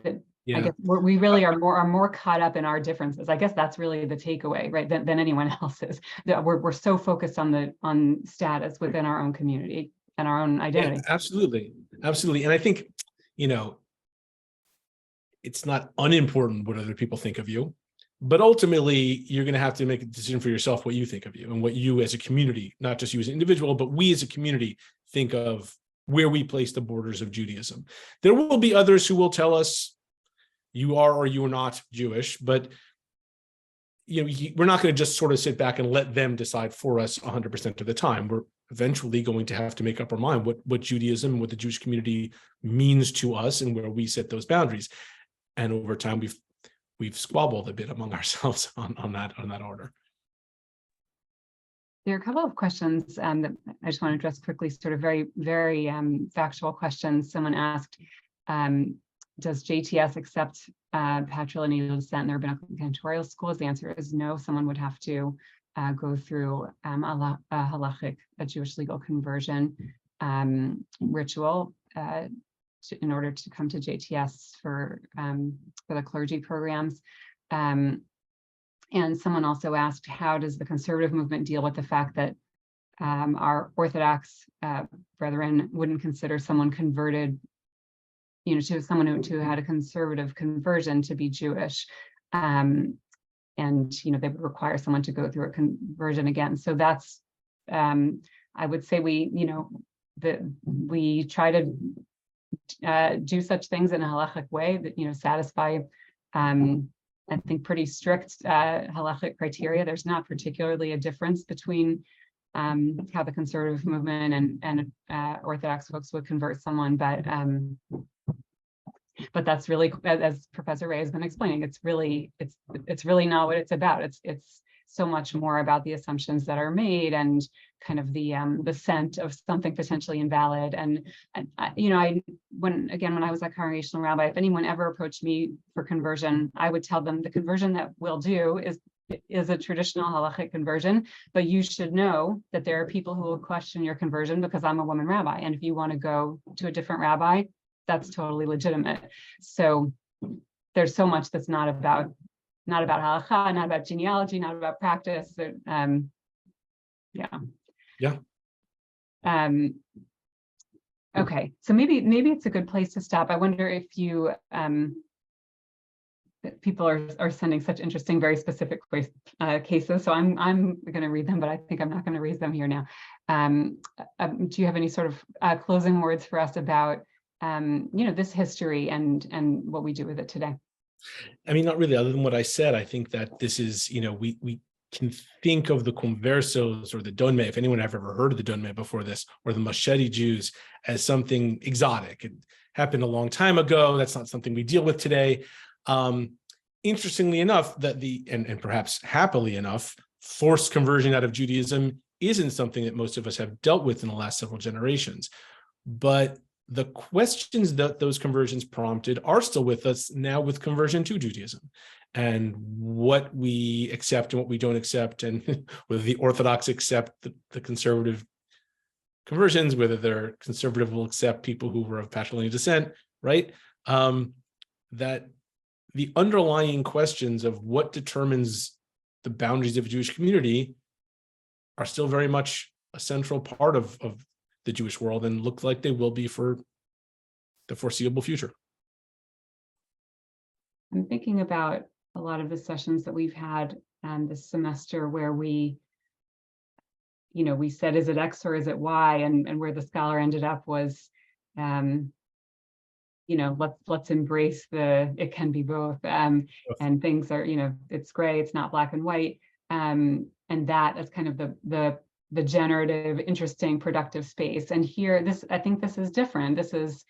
That I guess we really are more caught up in our differences. I guess that's really the takeaway, right? Than anyone else's. That we're so focused on status within our own community and our own identity.
Yeah, absolutely. And I think, it's not unimportant what other people think of you, but ultimately you're going to have to make a decision for yourself what you think of you and what you as a community, not just you as an individual, but we as a community think of where we place the borders of Judaism. There will be others who will tell us you are or you are not Jewish, but we're not going to just sort of sit back and let them decide for us 100% of the time. We're eventually going to have to make up our mind what Judaism, what the Jewish community means to us, and where we set those boundaries. And over time, we've squabbled a bit among ourselves on that order.
There are a couple of questions that I just want to address quickly, sort of very, very factual questions. Someone asked, does JTS accept patrilineal descent in the rabbinical cantorial schools? The answer is no. Someone would have to go through a halachic, a Jewish legal conversion ritual in order to come to JTS for the clergy programs. And someone also asked, how does the conservative movement deal with the fact that our Orthodox brethren wouldn't consider someone converted, to someone who had a conservative conversion to be Jewish, and they would require someone to go through a conversion again. So that's, I would say we try to do such things in a halachic way that satisfy I think pretty strict halachic criteria. There's not particularly a difference between how the conservative movement and Orthodox folks would convert someone, but that's really, as Professor Ray has been explaining, it's really not what it's about. It's so much more about the assumptions that are made and kind of the scent of something potentially invalid. And when I was a congregational rabbi, if anyone ever approached me for conversion, I would tell them the conversion that we'll do is a traditional halachic conversion, but you should know that there are people who will question your conversion because I'm a woman rabbi, and if you want to go to a different rabbi, that's totally legitimate. So there's so much that's not about halakha, not about genealogy, not about practice. Okay, so maybe it's a good place to stop. I wonder if you people are sending such interesting, very specific cases. So I'm going to read them, but I think I'm not going to read them here now. Do you have any sort of closing words for us about this history and what we do with it today?
I mean, not really, other than what I said. I think that this is, we can think of the Conversos or the dunmed, if anyone have ever heard of the dunmed before this, or the machete Jews, as something exotic. It happened a long time ago. That's not something we deal with today. Interestingly enough, that and perhaps happily enough, forced conversion out of Judaism isn't something that most of us have dealt with in the last several generations. But the questions that those conversions prompted are still with us now with conversion to Judaism, and what we accept and what we don't accept, and whether the Orthodox accept the conservative conversions, whether they're conservative will accept people who were of patrilineal descent, right? That the underlying questions of what determines the boundaries of a Jewish community are still very much a central part of the Jewish world, and look like they will be for the foreseeable future.
I'm thinking about a lot of the sessions that we've had this semester where we said, is it X or is it Y? And where the scholar ended up was, let's embrace it can be both. And things are, it's gray, it's not black and white. and that as kind of the generative, interesting, productive space. And here, I think this is different. This is,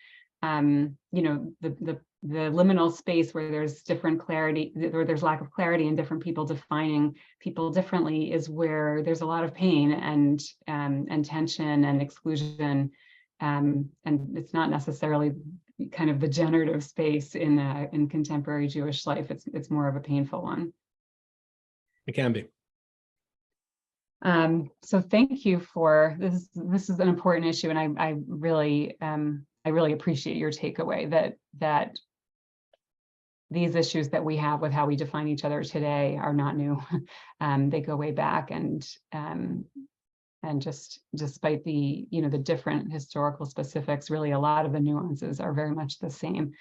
the liminal space where there's different clarity, where there's lack of clarity and different people defining people differently, is where there's a lot of pain and tension and exclusion. And it's not necessarily kind of the generative space in contemporary Jewish life. It's more of a painful one.
It can be.
So thank you for this. This is an important issue, and I really appreciate your takeaway that these issues that we have with how we define each other today are not new. They go way back, and just despite the the different historical specifics, really a lot of the nuances are very much the same.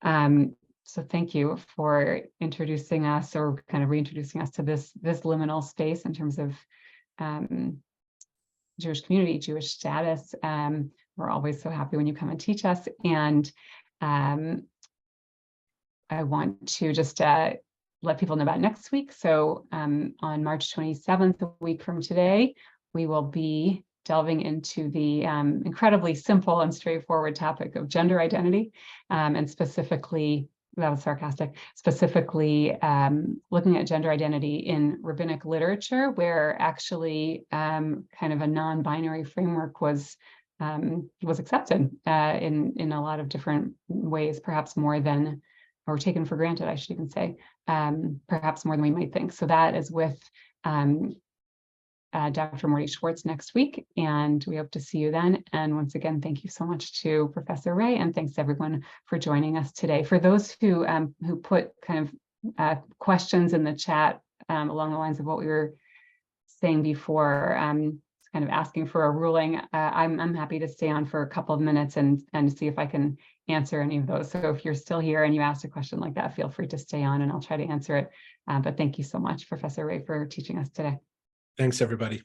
So thank you for introducing us, or kind of reintroducing us to this liminal space in terms of Jewish community, Jewish status. We're always so happy when you come and teach us. And I want to just let people know about next week. So on March 27th, a week from today, we will be delving into the incredibly simple and straightforward topic of gender identity, and specifically, that was sarcastic, specifically looking at gender identity in rabbinic literature, where actually kind of a non-binary framework was accepted in a lot of different ways, perhaps more than, or taken for granted, I should even say, perhaps more than we might think. So that is with Dr. Morty Schwartz next week, and we hope to see you then. And once again, thank you so much to Professor Ray, and thanks to everyone for joining us today. For those who put kind of questions in the chat along the lines of what we were saying before, kind of asking for a ruling, I'm happy to stay on for a couple of minutes and see if I can answer any of those. So if you're still here and you asked a question like that, feel free to stay on and I'll try to answer it. But thank you so much, Professor Ray, for teaching us today.
Thanks, everybody.